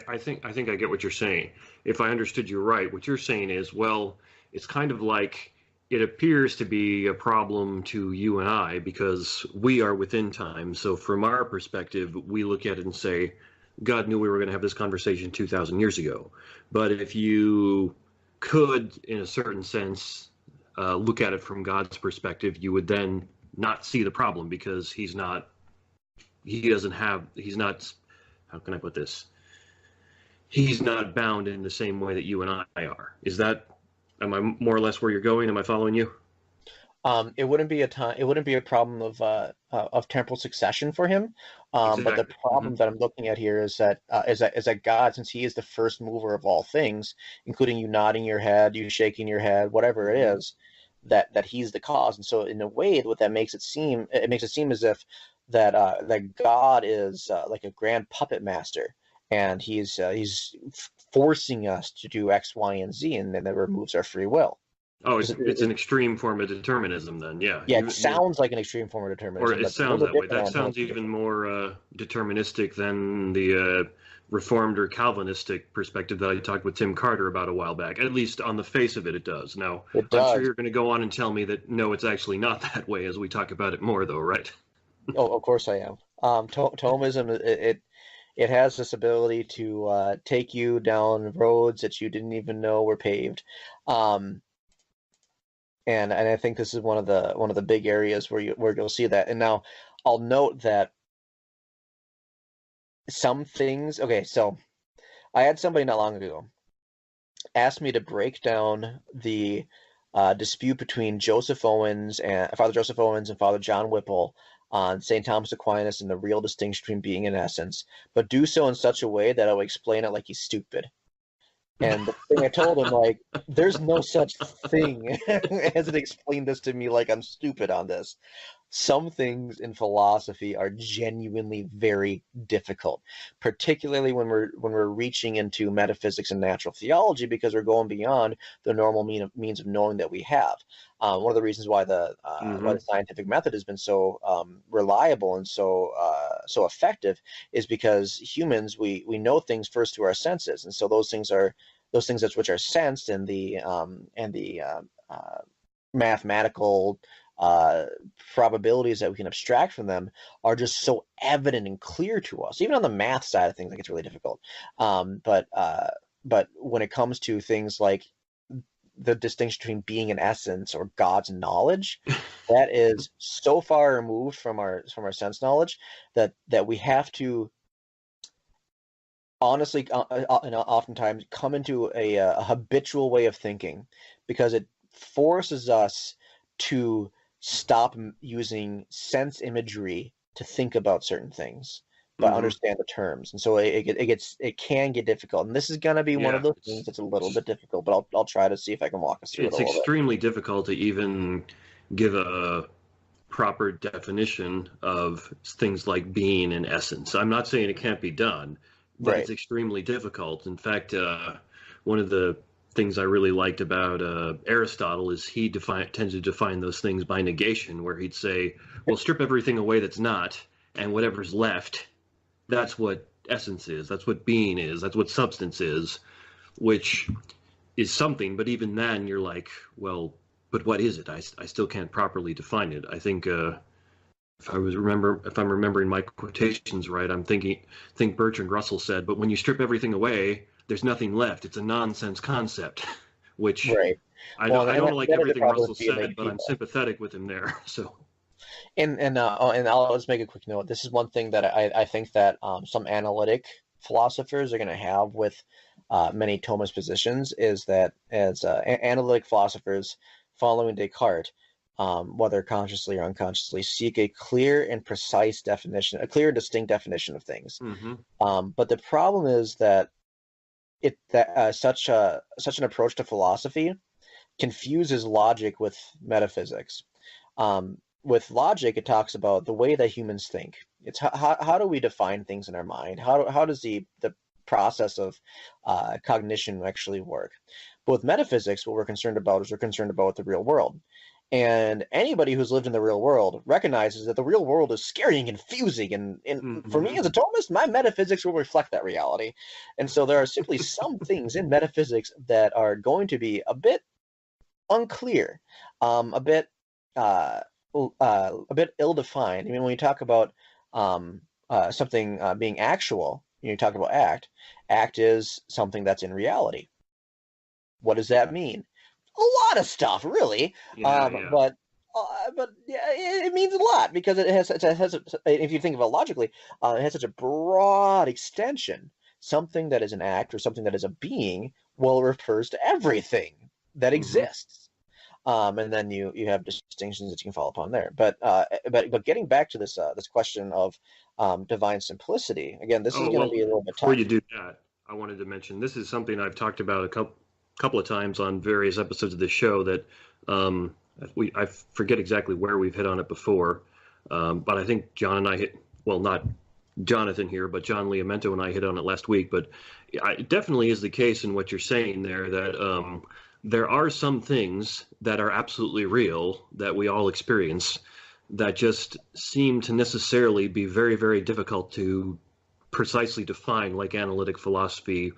I think I get what you're saying. If I understood you right, what you're saying is, well, it's kind of like it appears to be a problem to you and I because we are within time. So from our perspective, we look at it and say, God knew we were going to have this conversation 2,000 years ago. But if you could, in a certain sense, look at it from God's perspective, you would then not see the problem because he's not, how can I put this? He's not bound in the same way that you and I are. Am I more or less where you're going? Am I following you? It wouldn't be a problem of temporal succession for him. Exactly. But the problem that I'm looking at here is that God, since He is the first mover of all things, including you nodding your head, you shaking your head, whatever it is, that He's the cause. And so, in a way, what that makes it seem as if that God is like a grand puppet master, and he's forcing us to do X, Y, and Z, and then that removes our free will. Oh, it's an extreme form of determinism then, yeah. Yeah, it sounds like an extreme form of determinism. Or it sounds that way. That sounds even more deterministic than the Reformed or Calvinistic perspective that I talked with Tim Carter about a while back. At least on the face of it, it does. Now, I'm sure you're going to go on and tell me that, no, it's actually not that way as we talk about it more, though, right? Oh, of course I am. Thomism, it has this ability to take you down roads that you didn't even know were paved. And I think this is one of the big areas where you'll see that. And now I'll note that some things. Okay, so I had somebody not long ago ask me to break down the dispute between Father Joseph Owens and Father John Whipple on St. Thomas Aquinas and the real distinction between being and essence, but do so in such a way that I will explain it like he's stupid. And the thing I told him, like, there's no such thing as it explained this to me like I'm stupid on this. Some things in philosophy are genuinely very difficult, particularly when we're reaching into metaphysics and natural theology, because we're going beyond the normal means of knowing that we have. One of the reasons why the scientific method has been so reliable and so effective is because humans we know things first through our senses, and so those things which are sensed and the mathematical probabilities that we can abstract from them are just so evident and clear to us. Even on the math side of things, like, it's really difficult. But when it comes to things like the distinction between being and essence or God's knowledge, that is so far removed from our sense knowledge that we have to honestly and oftentimes come into a habitual way of thinking, because it forces us to stop using sense imagery to think about certain things, but understand the terms. And so it can get difficult. And this is going to be one of those things that's a little bit difficult, but I'll try to see if I can walk us through it a little bit. It's extremely difficult to even give a proper definition of things like being and essence. I'm not saying it can't be done, but it's extremely difficult. In fact, one of the things I really liked about Aristotle is he tends to define those things by negation, where he'd say, well, strip everything away that's not, and whatever's left, that's what essence is, that's what being is, that's what substance is, which is something. But even then, you're like, well, but what is it? I still can't properly define it. I think if I'm remembering my quotations right, think Bertrand Russell said, but when you strip everything away, there's nothing left. It's a nonsense concept, which Right. I Well, don't and like that is the everything problem Russell with being said, like but I'm people. sympathetic with him there. So, And I'll just make a quick note. This is one thing that I think that some analytic philosophers are going to have with many Thomist positions is that as analytic philosophers following Descartes, whether consciously or unconsciously, seek a clear and precise definition, a clear and distinct definition of things. mm-hmm. But the problem is that such an approach to philosophy confuses logic with metaphysics. With logic, it talks about the way that humans think. It's how do we define things in our mind? How does the process of cognition actually work? But with metaphysics, what we're concerned about is we're concerned about the real world. And anybody who's lived in the real world recognizes that the real world is scary and confusing. And for me as a Thomist, my metaphysics will reflect that reality. And so there are simply some things in metaphysics that are going to be a bit unclear, a bit ill-defined. I mean, when you talk about something being actual, you talk about act. Act is something that's in reality. What does that mean? A lot of stuff, really. Yeah. But yeah, it means a lot because it has if you think of it logically, it has such a broad extension. Something that is an act or something that is a being refers to everything that exists. And then you have distinctions that you can follow upon there. But getting back to this question of divine simplicity, again, this is going to be a little bit tough. Before you do that, I wanted to mention this is something I've talked about a couple of times on various episodes of this show that I forget exactly where we've hit on it before, but I think John and I hit, well, not Jonathan here, but John Liamento and I hit on it last week. But it definitely is the case in what you're saying there that there are some things that are absolutely real that we all experience that just seem to necessarily be very, very difficult to precisely define, like analytic philosophy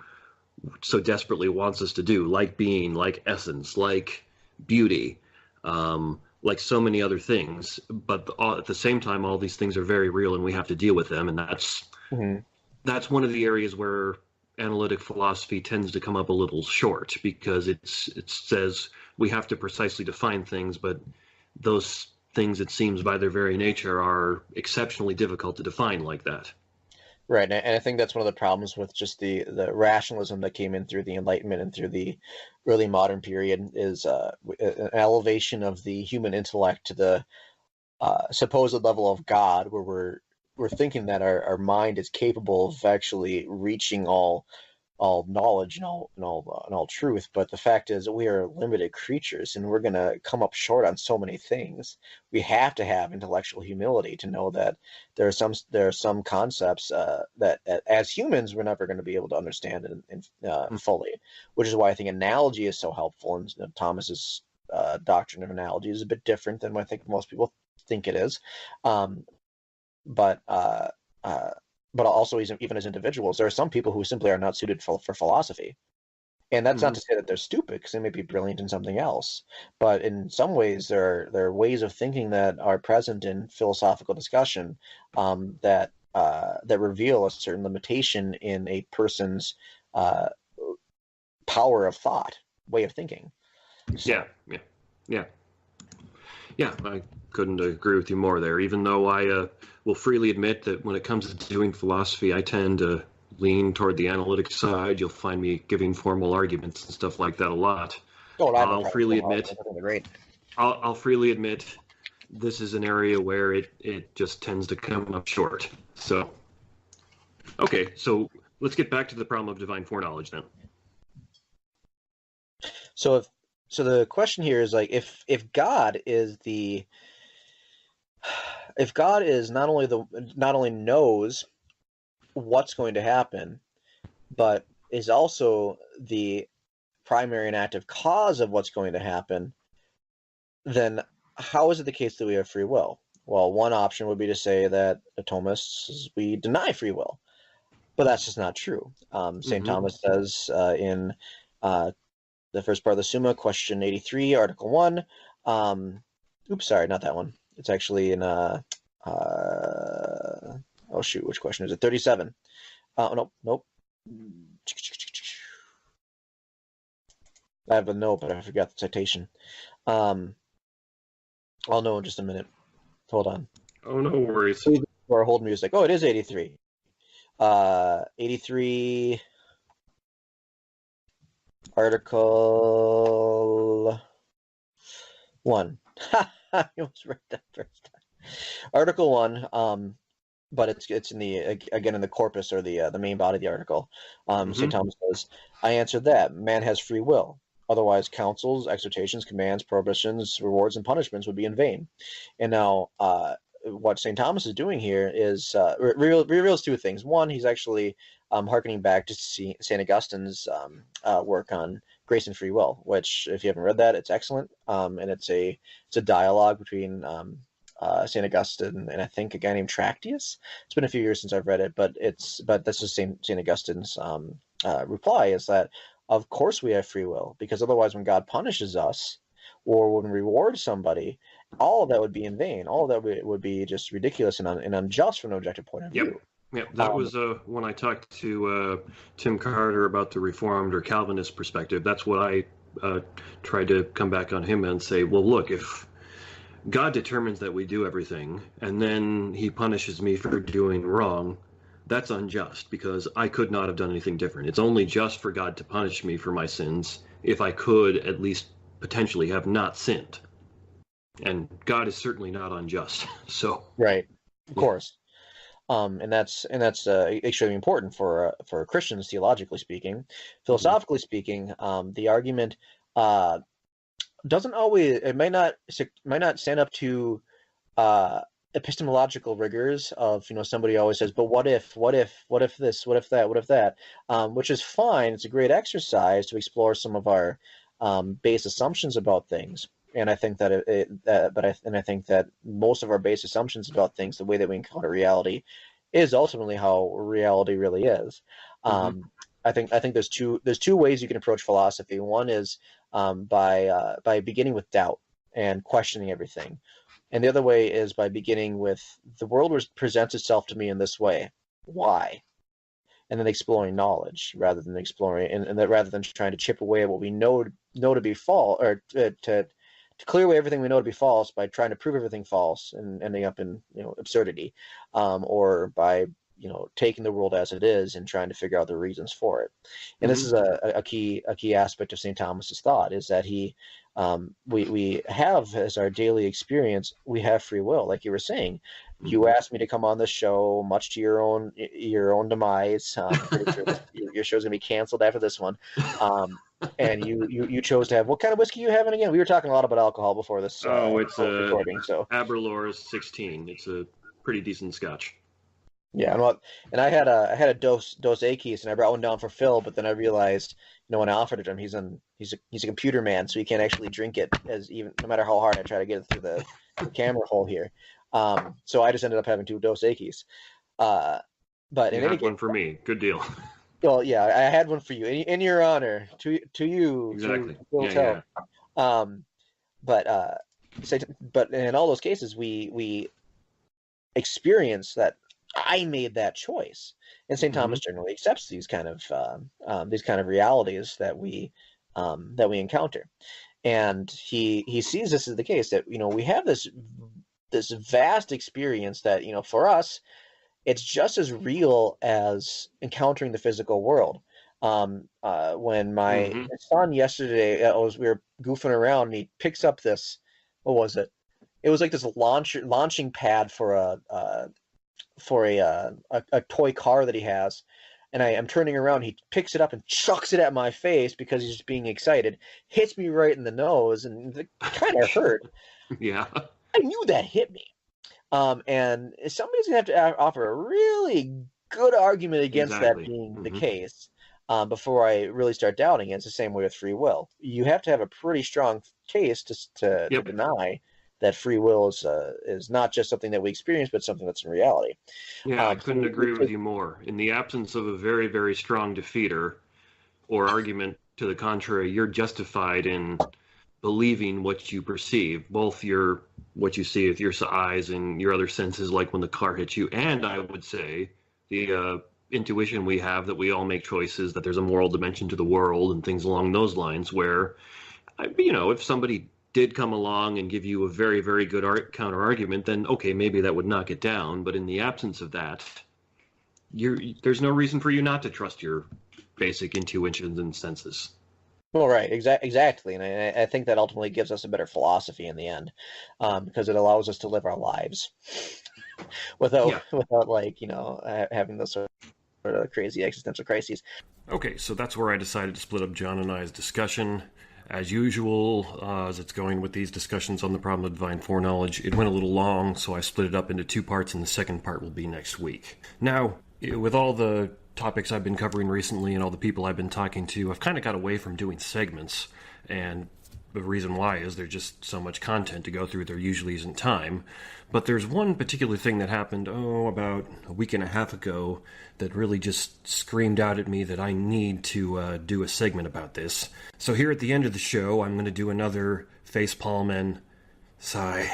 so desperately wants us to do, like being, like essence, like beauty, like so many other things. But at the same time, all these things are very real and we have to deal with them. And that's one of the areas where analytic philosophy tends to come up a little short, because it says we have to precisely define things, but those things, it seems by their very nature, are exceptionally difficult to define like that. Right, and I think that's one of the problems with just the rationalism that came in through the Enlightenment and through the early modern period is an elevation of the human intellect to the supposed level of God, where we're thinking that our mind is capable of actually reaching all knowledge and all truth. But the fact is that we are limited creatures, and we're going to come up short on so many things. We have to have intellectual humility to know that there are some concepts that as humans we're never going to be able to understand fully, which is why I think analogy is so helpful. And Thomas's doctrine of analogy is a bit different than what I think most people think it is. But also, even as individuals, there are some people who simply are not suited for philosophy. And that's not to say that they're stupid, because they may be brilliant in something else. But in some ways, there are ways of thinking that are present in philosophical discussion that reveal a certain limitation in a person's power of thought, way of thinking. So, yeah, I couldn't agree with you more there, even though I will freely admit that when it comes to doing philosophy, I tend to lean toward the analytic side. You'll find me giving formal arguments and stuff like that a lot. I'll freely admit this is an area where it just tends to come up short. So, okay, so let's get back to the problem of divine foreknowledge then. So the question here is, like, if God is not only knows what's going to happen, but is also the primary and active cause of what's going to happen, then how is it the case that we have free will? Well, one option would be to say that the Thomists, we deny free will, but that's just not true. St. Thomas says in the first part of the Summa, question 83, Article 1. Oops, sorry, not that one. It's actually in which question is it? 37. Nope. I have a note, but I forgot the citation. Um, I'll know in just a minute. Hold on. Oh, no worries. Or hold music. Oh, it is 83. 83 Article 1. I almost read that first time. Article 1, but it's in the, again, in the corpus, or the main body of the article. St. Thomas says, I answer that man has free will. Otherwise, counsels, exhortations, commands, prohibitions, rewards, and punishments would be in vain. And now, what St. Thomas is doing here is reveals two things. One, he's actually hearkening back to St. Augustine's work on grace and free will, which, if you haven't read that, it's excellent. And it's a dialogue between St. Augustine and I think a guy named Tractius. It's been a few years since I've read it, but this is St. Augustine's reply, is that of course we have free will, because otherwise when God punishes us or when we reward somebody, all of that would be in vain. All of that would be just ridiculous and unjust from an objective point of view. Yep, that was when I talked to Tim Carter about the Reformed or Calvinist perspective. That's what I tried to come back on him and say, well, look, if God determines that we do everything and then he punishes me for doing wrong, that's unjust, because I could not have done anything different. It's only just for God to punish me for my sins if I could at least potentially have not sinned. And God is certainly not unjust. So right, of course. And that's extremely important for Christians, theologically speaking. Philosophically speaking, the argument doesn't always, it might not stand up to epistemological rigors of, somebody always says, but what if this, what if that, which is fine. It's a great exercise to explore some of our base assumptions about things. And I think that I think that most of our base assumptions about things, the way that we encounter reality, is ultimately how reality really is. I think there's two ways you can approach philosophy. One is by beginning with doubt and questioning everything, and the other way is by beginning with the world presents itself to me in this way. Why? And then exploring knowledge rather than exploring, and that rather than trying to chip away at what we know to be false, or to clear away everything we know to be false by trying to prove everything false and ending up in absurdity, or by taking the world as it is and trying to figure out the reasons for it. And this is a key aspect of St. Thomas's thought, is that he we have, as our daily experience, we have free will. Like you were saying, you asked me to come on this show, much to your own demise. Pretty sure your show's gonna be canceled after this one. And you chose to have, what kind of whiskey you having again? We were talking a lot about alcohol before this. It's recording. So Aberlour's 16. It's a pretty decent Scotch. Yeah, and I had a Dos Equis, and I brought one down for Phil, but then I realized, when I offered it to him, he's a computer man, so he can't actually drink it, no matter how hard I try to get it through the camera hole here. So I just ended up having 2 Dos Equis. But you had one for me. Good deal. Well, yeah, I had one for you, in your honor, to you. Exactly. Yeah. But in all those cases, we experience that I made that choice, and St. Thomas generally accepts these kind of realities that we encounter, and he sees this as the case that we have this vast experience that we us, it's just as real as encountering the physical world. When my son yesterday, we were goofing around, and he picks up this, what was it? It was like this launching pad for a toy car that he has, and I'm turning around, he picks it up and chucks it at my face because he's just being excited, hits me right in the nose, and it kind of hurt. Yeah, I knew that hit me. And somebody's gonna have to offer a really good argument against that being the case before I really start doubting it. It's the same way with free will. You have to have a pretty strong case to deny that free will is not just something that we experience, but something that's in reality. Yeah, I couldn't agree with you more. In the absence of a very, very strong defeater or argument to the contrary, you're justified in believing what you perceive, both what you see with your eyes and your other senses, like when the car hits you, and I would say the intuition we have that we all make choices, that there's a moral dimension to the world and things along those lines, where, if somebody did come along and give you a very, very good counter argument, then okay, maybe that would knock it down. But in the absence of that, there's no reason for you not to trust your basic intuitions and senses. Well, right, exactly, and I think that ultimately gives us a better philosophy in the end, because it allows us to live our lives without having those sort of crazy existential crises. Okay, so that's where I decided to split up John and I's discussion. As usual, as it's going with these discussions on the problem of divine foreknowledge, it went a little long, so I split it up into 2 parts, and the second part will be next week. Now, with all the topics I've been covering recently and all the people I've been talking to, I've kind of got away from doing segments, and the reason why is there's just so much content to go through, there usually isn't time. But there's one particular thing that happened, about a week and a half ago that really just screamed out at me that I need to do a segment about this. So here at the end of the show, I'm going to do another Facepalm and Sigh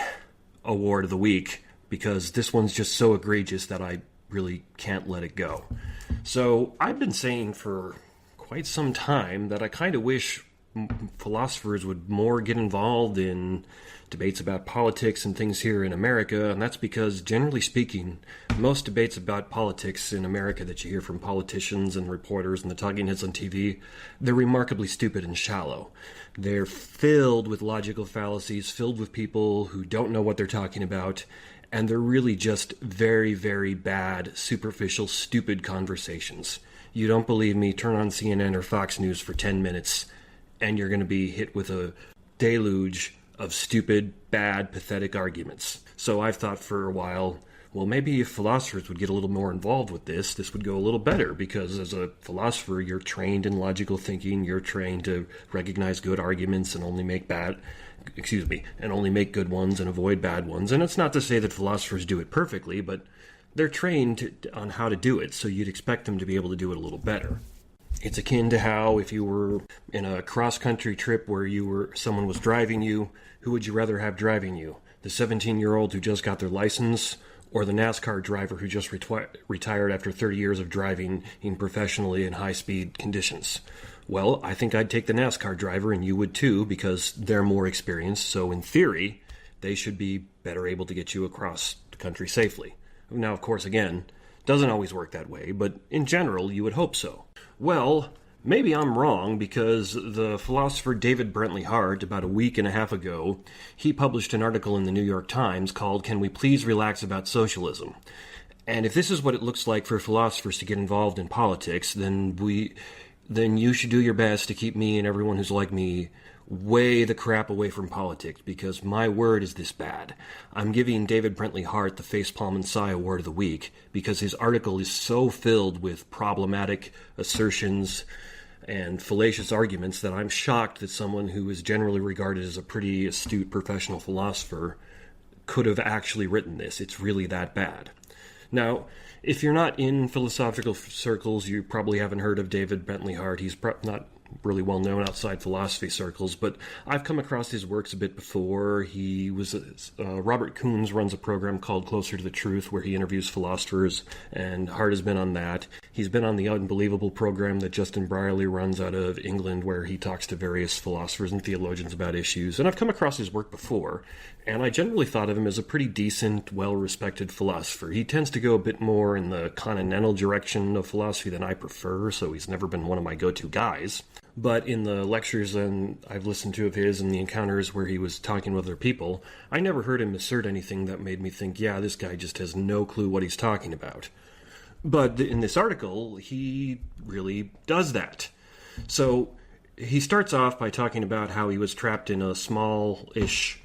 Award of the Week, because this one's just so egregious that I really can't let it go. So I've been saying for quite some time that I kind of wish philosophers would more get involved in debates about politics and things here in America, and that's because, generally speaking, most debates about politics in America that you hear from politicians and reporters and the talking heads on TV, they're remarkably stupid and shallow. They're filled with logical fallacies, filled with people who don't know what they're talking about, and they're really just very, very bad, superficial, stupid conversations. You don't believe me? Turn on CNN or Fox News for 10 minutes, and you're going to be hit with a deluge of stupid, bad, pathetic arguments. So I've thought for a while, well, maybe if philosophers would get a little more involved with this would go a little better, because as a philosopher, you're trained in logical thinking, you're trained to recognize good arguments and only make good ones and avoid bad ones. And it's not to say that philosophers do it perfectly, but they're trained on how to do it, so you'd expect them to be able to do it a little better. It's akin to how if you were in a cross-country trip where someone was driving you, who would you rather have driving you? The 17-year-old who just got their license, or the NASCAR driver who just retired after 30 years of driving professionally in high-speed conditions? Well, I think I'd take the NASCAR driver, and you would too, because they're more experienced, so in theory, they should be better able to get you across the country safely. Now, of course, again, doesn't always work that way, but in general, you would hope so. Well, maybe I'm wrong, because the philosopher David Brentley Hart, about a week and a half ago, he published an article in the New York Times called "Can We Please Relax About Socialism?" And if this is what it looks like for philosophers to get involved in politics, then you should do your best to keep me and everyone who's like me way the crap away from politics, because my word is this bad. I'm giving David Brentley Hart the Facepalm and Sigh Award of the Week because his article is so filled with problematic assertions and fallacious arguments that I'm shocked that someone who is generally regarded as a pretty astute professional philosopher could have actually written this. It's really that bad. Now, if you're not in philosophical circles, you probably haven't heard of David Brentley Hart. He's not really well known outside philosophy circles, but I've come across his works a bit before. Robert Coons runs a program called Closer to the Truth, where he interviews philosophers, and Hart has been on that. He's been on the Unbelievable program that Justin Brierley runs out of England, where he talks to various philosophers and theologians about issues, and I've come across his work before, and I generally thought of him as a pretty decent, well-respected philosopher. He tends to go a bit more in the continental direction of philosophy than I prefer, so he's never been one of my go-to guys. But in the lectures I've listened to of his and the encounters where he was talking with other people, I never heard him assert anything that made me think, yeah, this guy just has no clue what he's talking about. But in this article, he really does that. So he starts off by talking about how he was trapped in a small-ish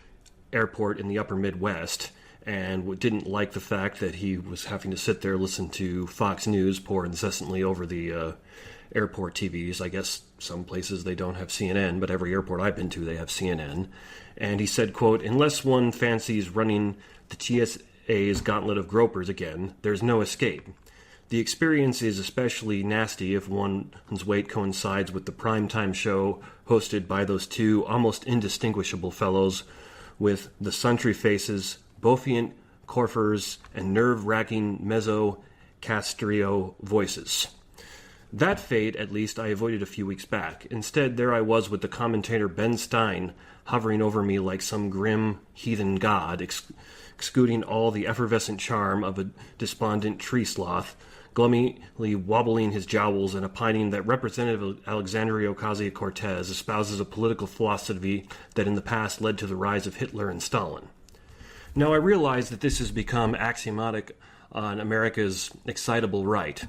airport in the upper Midwest and didn't like the fact that he was having to sit there, listen to Fox News pour incessantly over the airport TVs. I guess some places they don't have CNN, but every airport I've been to, they have CNN. And he said, quote, "Unless one fancies running the TSA's gauntlet of gropers again, there's no escape. The experience is especially nasty if one's weight coincides with the primetime show hosted by those two almost indistinguishable fellows with the sundry faces, Bofiant coiffures, and nerve-wracking mezzo Castrio voices. That fate, at least, I avoided a few weeks back. Instead, there I was with the commentator Ben Stein hovering over me like some grim heathen god, excluding all the effervescent charm of a despondent tree sloth, gloomily wobbling his jowls and opining that Representative Alexandria Ocasio-Cortez espouses a political philosophy that in the past led to the rise of Hitler and Stalin. Now, I realize that this has become axiomatic on America's excitable right.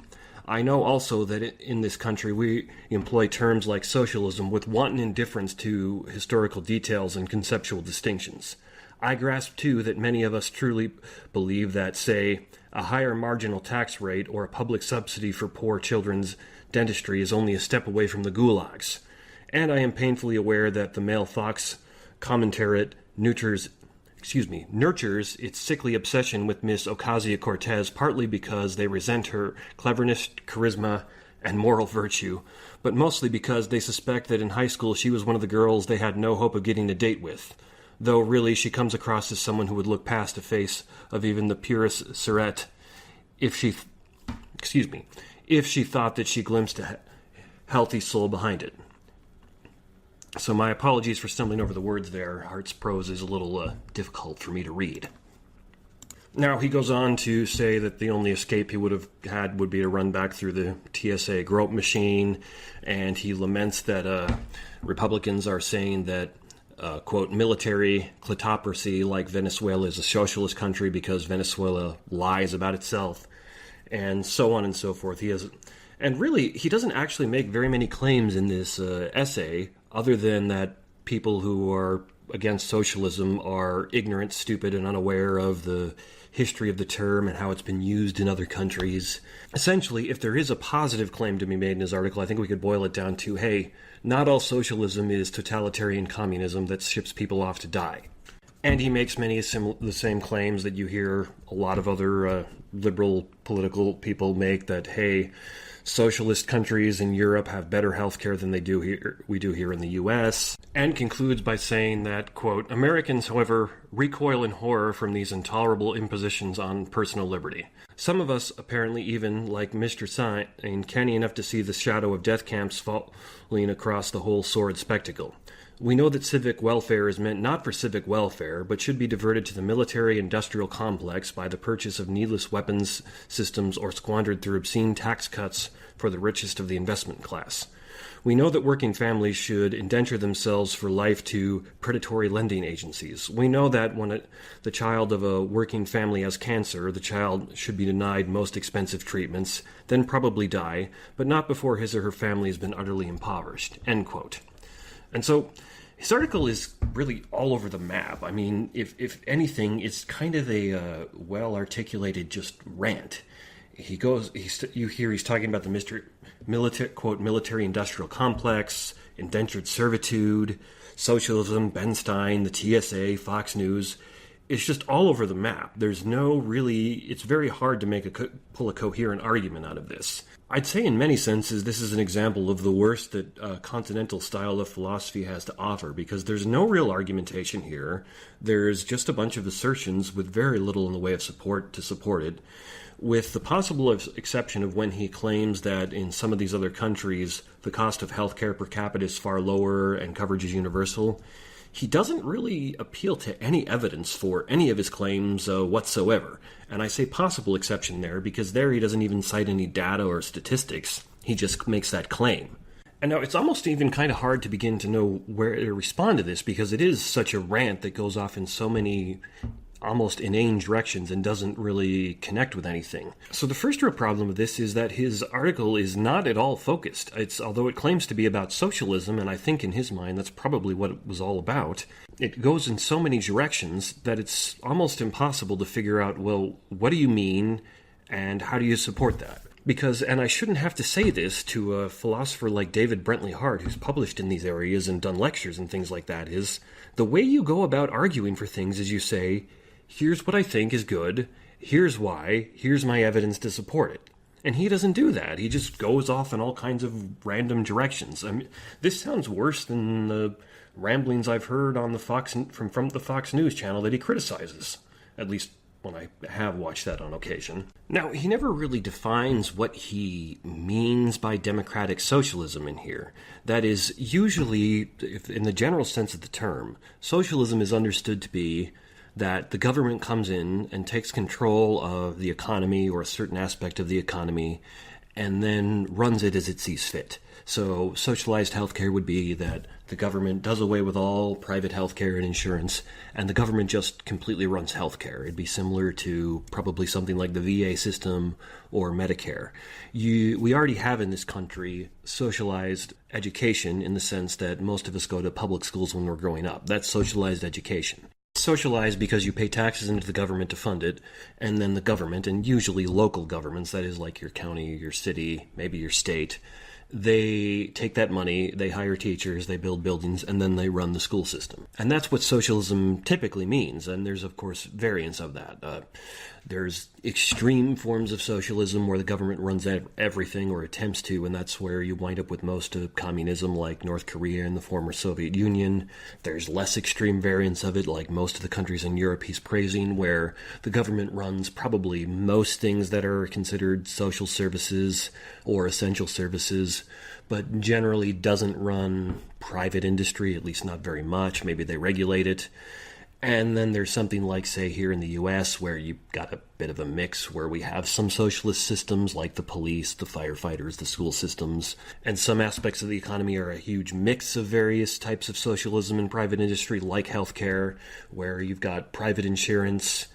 I know also that in this country we employ terms like socialism with wanton indifference to historical details and conceptual distinctions. I grasp, too, that many of us truly believe that, say, a higher marginal tax rate or a public subsidy for poor children's dentistry is only a step away from the gulags. And I am painfully aware that the male fox commentarate nurtures its sickly obsession with Miss Ocasio-Cortez partly because they resent her cleverness, charisma, and moral virtue, but mostly because they suspect that in high school she was one of the girls they had no hope of getting a date with, though really she comes across as someone who would look past a face of even the purest Surette if she thought that she glimpsed a healthy soul behind it. So my apologies for stumbling over the words there. Hart's prose is a little difficult for me to read. Now, he goes on to say that the only escape he would have had would be to run back through the TSA grope machine, and he laments that Republicans are saying that, quote, military kleptocracy like Venezuela is a socialist country because Venezuela lies about itself, and so on and so forth. And really, he doesn't actually make very many claims in this essay, other than that people who are against socialism are ignorant, stupid, and unaware of the history of the term and how it's been used in other countries. Essentially, if there is a positive claim to be made in his article, I think we could boil it down to, hey, not all socialism is totalitarian communism that ships people off to die. And he makes many the same claims that you hear a lot of other liberal political people make, that, hey, socialist countries in Europe have better health care than we do here in the U.S., and concludes by saying that, quote, Americans, however, recoil in horror from these intolerable impositions on personal liberty. Some of us, apparently even, like Mr. Stein, canny enough to see the shadow of death camps falling across the whole sordid spectacle. We know that civic welfare is meant not for civic welfare, but should be diverted to the military-industrial complex by the purchase of needless weapons systems or squandered through obscene tax cuts for the richest of the investment class. We know that working families should indenture themselves for life to predatory lending agencies. We know that when the child of a working family has cancer, the child should be denied most expensive treatments, then probably die, but not before his or her family has been utterly impoverished. End quote. And so his article is really all over the map. I mean, if anything, it's kind of a well-articulated just rant. You hear he's talking about the military-industrial complex, indentured servitude, socialism, Ben Stein, the TSA, Fox News. It's just all over the map. It's very hard to pull a coherent argument out of this. I'd say in many senses this is an example of the worst that continental style of philosophy has to offer, because there's no real argumentation here. There's just a bunch of assertions with very little in the way of support to support it, with the possible exception of when he claims that in some of these other countries the cost of healthcare per capita is far lower and coverage is universal. He doesn't really appeal to any evidence for any of his claims whatsoever. And I say possible exception there because there he doesn't even cite any data or statistics. He just makes that claim. And now it's almost even kind of hard to begin to know where to respond to this, because it is such a rant that goes off in so many almost inane directions and doesn't really connect with anything. So the first real problem with this is that his article is not at all focused. Although it claims to be about socialism, and I think in his mind that's probably what it was all about, it goes in so many directions that it's almost impossible to figure out, well, what do you mean and how do you support that? Because, and I shouldn't have to say this to a philosopher like David Brentley Hart, who's published in these areas and done lectures and things like that, is the way you go about arguing for things is you say, here's what I think is good, here's why, here's my evidence to support it. And he doesn't do that. He just goes off in all kinds of random directions. I mean, this sounds worse than the ramblings I've heard on the from the Fox News channel that he criticizes. At least when I have watched that on occasion. Now, he never really defines what he means by democratic socialism in here. That is, usually, in the general sense of the term, socialism is understood to be that the government comes in and takes control of the economy or a certain aspect of the economy and then runs it as it sees fit. So socialized healthcare would be that the government does away with all private healthcare and insurance, and the government just completely runs healthcare. It'd be similar to probably something like the VA system or Medicare. We already have in this country socialized education in the sense that most of us go to public schools when we're growing up. That's socialized education. Socialized because you pay taxes into the government to fund it, and then the government, and usually local governments, that is like your county, your city, maybe your state, they take that money, they hire teachers, they build buildings, and then they run the school system. And that's what socialism typically means, and there's, of course, variants of that. There's extreme forms of socialism where the government runs everything or attempts to, and that's where you wind up with most of communism, like North Korea and the former Soviet Union. There's less extreme variants of it, like most of the countries in Europe he's praising, where the government runs probably most things that are considered social services or essential services, but generally doesn't run private industry, at least not very much. Maybe they regulate it. And then there's something like, say, here in the U.S., where you've got a bit of a mix, where we have some socialist systems like the police, the firefighters, the school systems, and some aspects of the economy are a huge mix of various types of socialism and private industry, like healthcare, where you've got private insurance,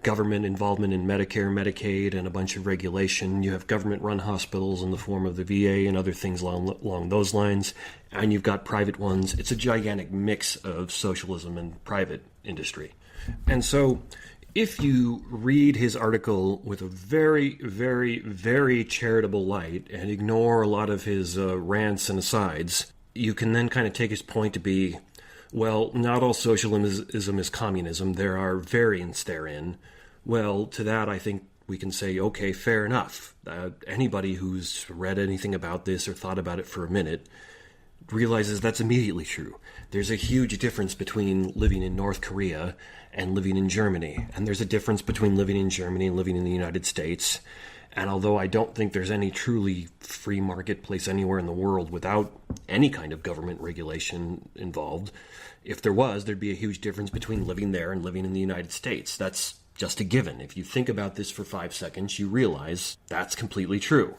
government involvement in Medicare, Medicaid, and a bunch of regulation. You have government-run hospitals in the form of the VA and other things along those lines, and you've got private ones. It's a gigantic mix of socialism and private industry. And so if you read his article with a very, very, very charitable light and ignore a lot of his rants and asides, you can then kind of take his point to be, well, not all socialism is communism. There are variants therein. Well, to that, I think we can say, okay, fair enough. Anybody who's read anything about this or thought about it for a minute realizes that's immediately true. There's a huge difference between living in North Korea and living in Germany. And there's a difference between living in Germany and living in the United States. And although I don't think there's any truly free marketplace anywhere in the world without any kind of government regulation involved, if there was, there'd be a huge difference between living there and living in the United States. That's just a given. If you think about this for 5 seconds, you realize that's completely true.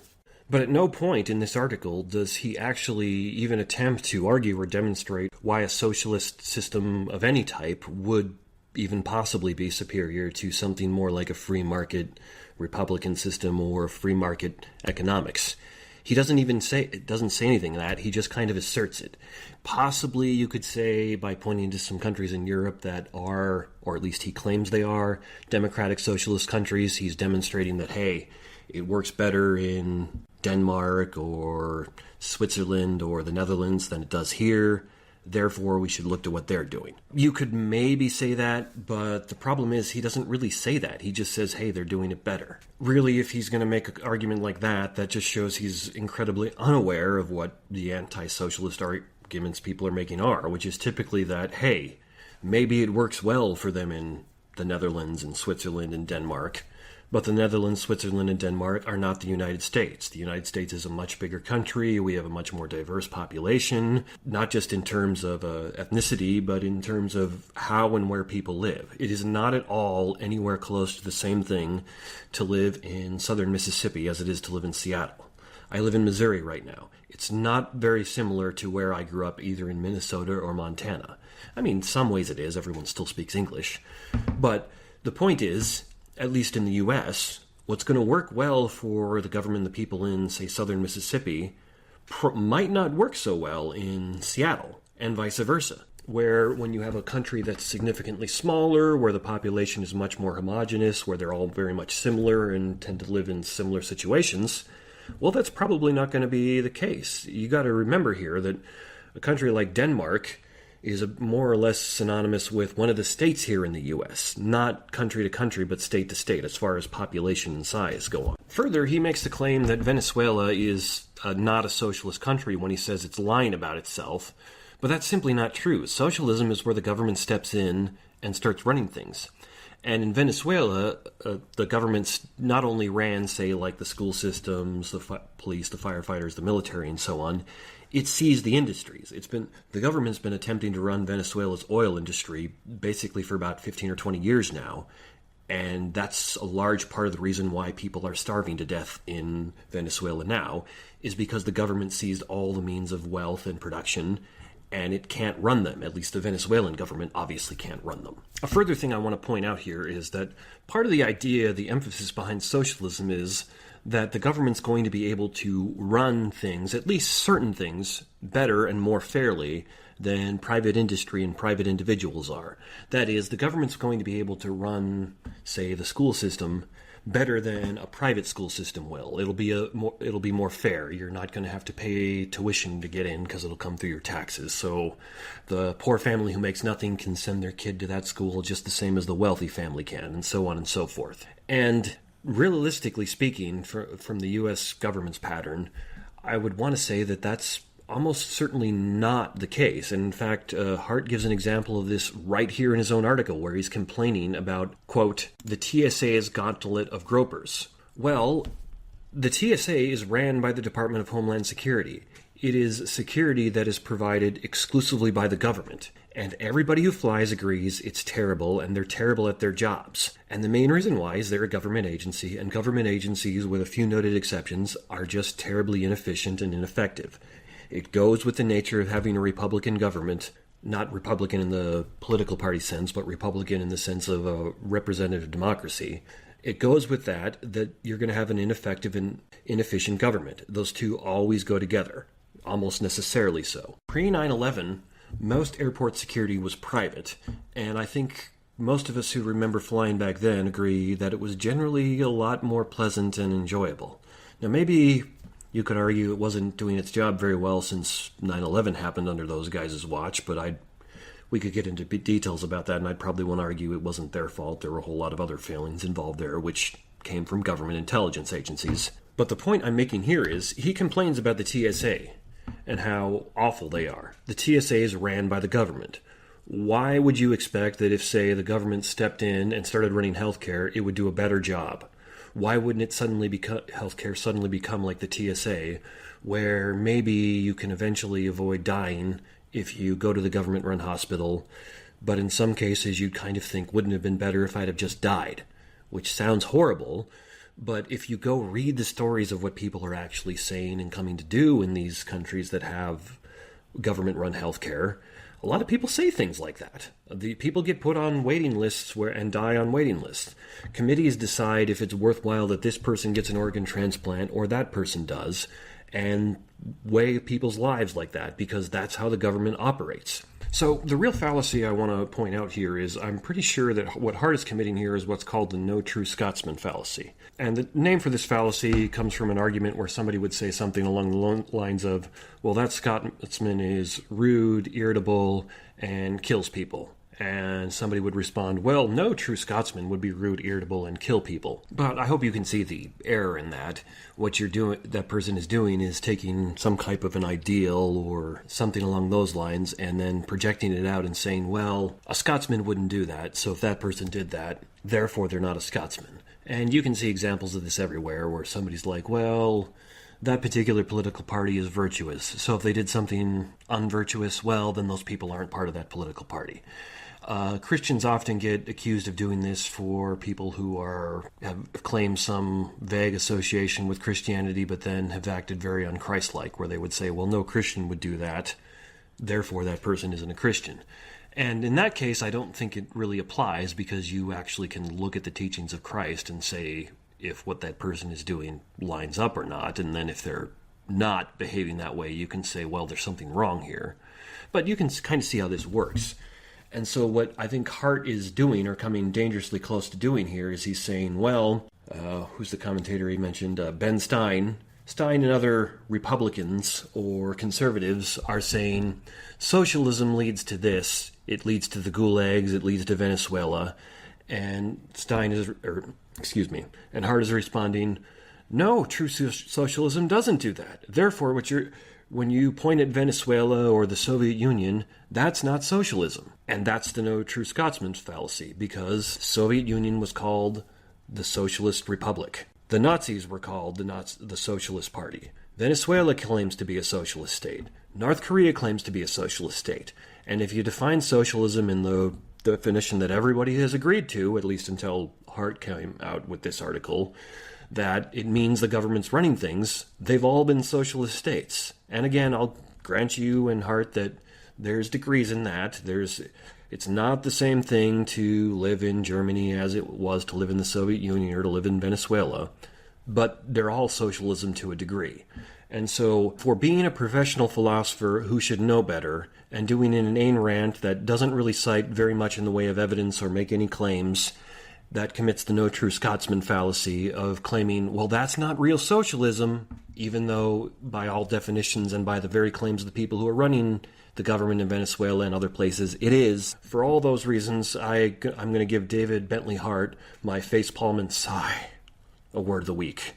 But at no point in this article does he actually even attempt to argue or demonstrate why a socialist system of any type would even possibly be superior to something more like a free market Republican system or free market economics. He doesn't say anything of that. He just kind of asserts it. Possibly you could say by pointing to some countries in Europe that are, or at least he claims they are, democratic socialist countries. He's demonstrating that, hey, it works better in Denmark or Switzerland or the Netherlands than it does here. Therefore, we should look to what they're doing. You could maybe say that, but the problem is he doesn't really say that. He just says, hey, they're doing it better. Really, if he's going to make an argument like that, that just shows he's incredibly unaware of what the anti-socialist arguments people are making are, which is typically that, hey, maybe it works well for them in the Netherlands and Switzerland and Denmark, but the Netherlands, Switzerland, and Denmark are not the United States. The United States is a much bigger country. We have a much more diverse population, not just in terms of ethnicity, but in terms of how and where people live. It is not at all anywhere close to the same thing to live in southern Mississippi as it is to live in Seattle. I live in Missouri right now. It's not very similar to where I grew up, either in Minnesota or Montana. I mean, in some ways it is. Everyone still speaks English. But the point is, at least in the U.S., what's going to work well for the government and the people in, say, southern Mississippi might not work so well in Seattle, and vice versa, where when you have a country that's significantly smaller, where the population is much more homogeneous, where they're all very much similar and tend to live in similar situations, well, that's probably not going to be the case. You got to remember here that a country like Denmark is more or less synonymous with one of the states here in the U.S., not country to country, but state to state, as far as population and size go on. Further, he makes the claim that Venezuela is not a socialist country when he says it's lying about itself, but that's simply not true. Socialism is where the government steps in and starts running things. And in Venezuela, the governments not only ran, say, like the school systems, the police, the firefighters, the military, and so on, it seized the industries. The government's been attempting to run Venezuela's oil industry basically for about 15 or 20 years now. And that's a large part of the reason why people are starving to death in Venezuela now, is because the government seized all the means of wealth and production, and it can't run them. At least the Venezuelan government obviously can't run them. A further thing I want to point out here is that part of the idea, the emphasis behind socialism, is that the government's going to be able to run things, at least certain things, better and more fairly than private industry and private individuals are. That is, the government's going to be able to run, say, the school system better than a private school system will. It'll be more fair. You're not going to have to pay tuition to get in because it'll come through your taxes. So the poor family who makes nothing can send their kid to that school just the same as the wealthy family can, and so on and so forth. And realistically speaking, from the U.S. government's pattern, I would want to say that that's almost certainly not the case. And in fact, Hart gives an example of this right here in his own article, where he's complaining about, quote, the TSA's gauntlet of gropers. Well, the TSA is ran by the Department of Homeland Security. It is security that is provided exclusively by the government. And everybody who flies agrees it's terrible, and they're terrible at their jobs. And the main reason why is they're a government agency, and government agencies, with a few noted exceptions, are just terribly inefficient and ineffective. It goes with the nature of having a Republican government, not Republican in the political party sense, but Republican in the sense of a representative democracy. It goes with that you're going to have an ineffective and inefficient government. Those two always go together, almost necessarily so. Pre-9/11, most airport security was private, and I think most of us who remember flying back then agree that it was generally a lot more pleasant and enjoyable. Now, maybe you could argue it wasn't doing its job very well since 9/11 happened under those guys' watch, but we could get into details about that, and I'd probably want to argue it wasn't their fault. There were a whole lot of other failings involved there, which came from government intelligence agencies. But the point I'm making here is, he complains about the TSA and how awful they are. The TSA is ran by the government. Why would you expect that if, say, the government stepped in and started running healthcare, it would do a better job? Why wouldn't healthcare suddenly become like the TSA, where maybe you can eventually avoid dying if you go to the government-run hospital, but in some cases you'd kind of think, wouldn't it have been better if I'd have just died? Which sounds horrible, but if you go read the stories of what people are actually saying and coming to do in these countries that have government-run healthcare, a lot of people say things like that. The people get put on waiting lists and die on waiting lists. Committees decide if it's worthwhile that this person gets an organ transplant or that person does, and weigh people's lives like that, because that's how the government operates. So the real fallacy I want to point out here is, I'm pretty sure that what Hart is committing here is what's called the no true Scotsman fallacy. And the name for this fallacy comes from an argument where somebody would say something along the lines of, well, that Scotsman is rude, irritable, and kills people. And somebody would respond, well, no true Scotsman would be rude, irritable, and kill people. But I hope you can see the error in that. What that person is doing is taking some type of an ideal or something along those lines and then projecting it out and saying, well, a Scotsman wouldn't do that, so if that person did that, therefore they're not a Scotsman. And you can see examples of this everywhere, where somebody's like, well, that particular political party is virtuous, so if they did something unvirtuous, well, then those people aren't part of that political party. Christians often get accused of doing this for people who have claimed some vague association with Christianity, but then have acted very unchristlike, where they would say, well, no Christian would do that, therefore that person isn't a Christian. And in that case, I don't think it really applies, because you actually can look at the teachings of Christ and say if what that person is doing lines up or not, and then if they're not behaving that way, you can say, well, there's something wrong here. But you can kind of see how this works. And so what I think Hart is doing, or coming dangerously close to doing here, is he's saying, well, who's the commentator he mentioned? Ben Stein. Stein and other Republicans or conservatives are saying socialism leads to this. It leads to the gulags. It leads to Venezuela. And and Hart is responding, no, true socialism doesn't do that. Therefore, what you're when you point at Venezuela or the Soviet Union, that's not socialism. And that's the no true Scotsman's fallacy, because the Soviet Union was called the Socialist Republic. The Nazis were called the Socialist Party. Venezuela claims to be a socialist state. North Korea claims to be a socialist state. And if you define socialism in the definition that everybody has agreed to, at least until Hart came out with this article, that it means the government's running things, they've all been socialist states. And again, I'll grant you and Hart that there's degrees in that. It's not the same thing to live in Germany as it was to live in the Soviet Union or to live in Venezuela, but they're all socialism to a degree. And so, for being a professional philosopher who should know better, and doing an inane rant that doesn't really cite very much in the way of evidence or make any claims, that commits the no true Scotsman fallacy of claiming, well, that's not real socialism, even though by all definitions and by the very claims of the people who are running the government in Venezuela and other places, it is. For all those reasons, I'm going to give David Bentley Hart my facepalm and sigh award of the week.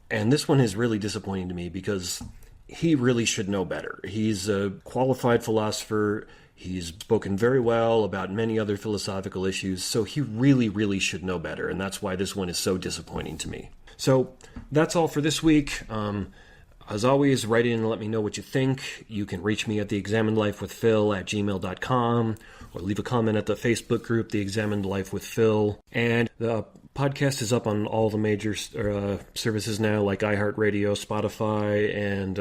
And this one is really disappointing to me because he really should know better. He's a qualified philosopher. He's spoken very well about many other philosophical issues, so he really, really should know better, and that's why this one is so disappointing to me. So that's all for this week. As always, write in and let me know what you think. You can reach me at theexaminedlifewithphil@gmail.com or leave a comment at the Facebook group, The Examined Life with Phil. And the podcast is up on all the major services now, like iHeartRadio, Spotify, and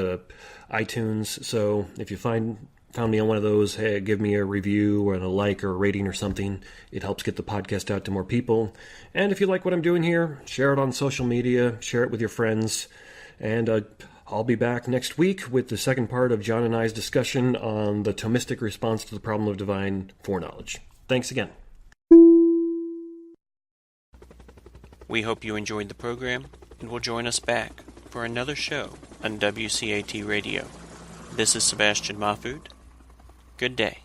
iTunes. So if you found me on one of those, hey, give me a review or a like or a rating or something. It helps get the podcast out to more people. And if you like what I'm doing here, share it on social media, share it with your friends. And I'll be back next week with the second part of John and I's discussion on the Thomistic response to the problem of divine foreknowledge. Thanks again. We hope you enjoyed the program and will join us back for another show on WCAT Radio. This is Sebastian Mahfood. Good day.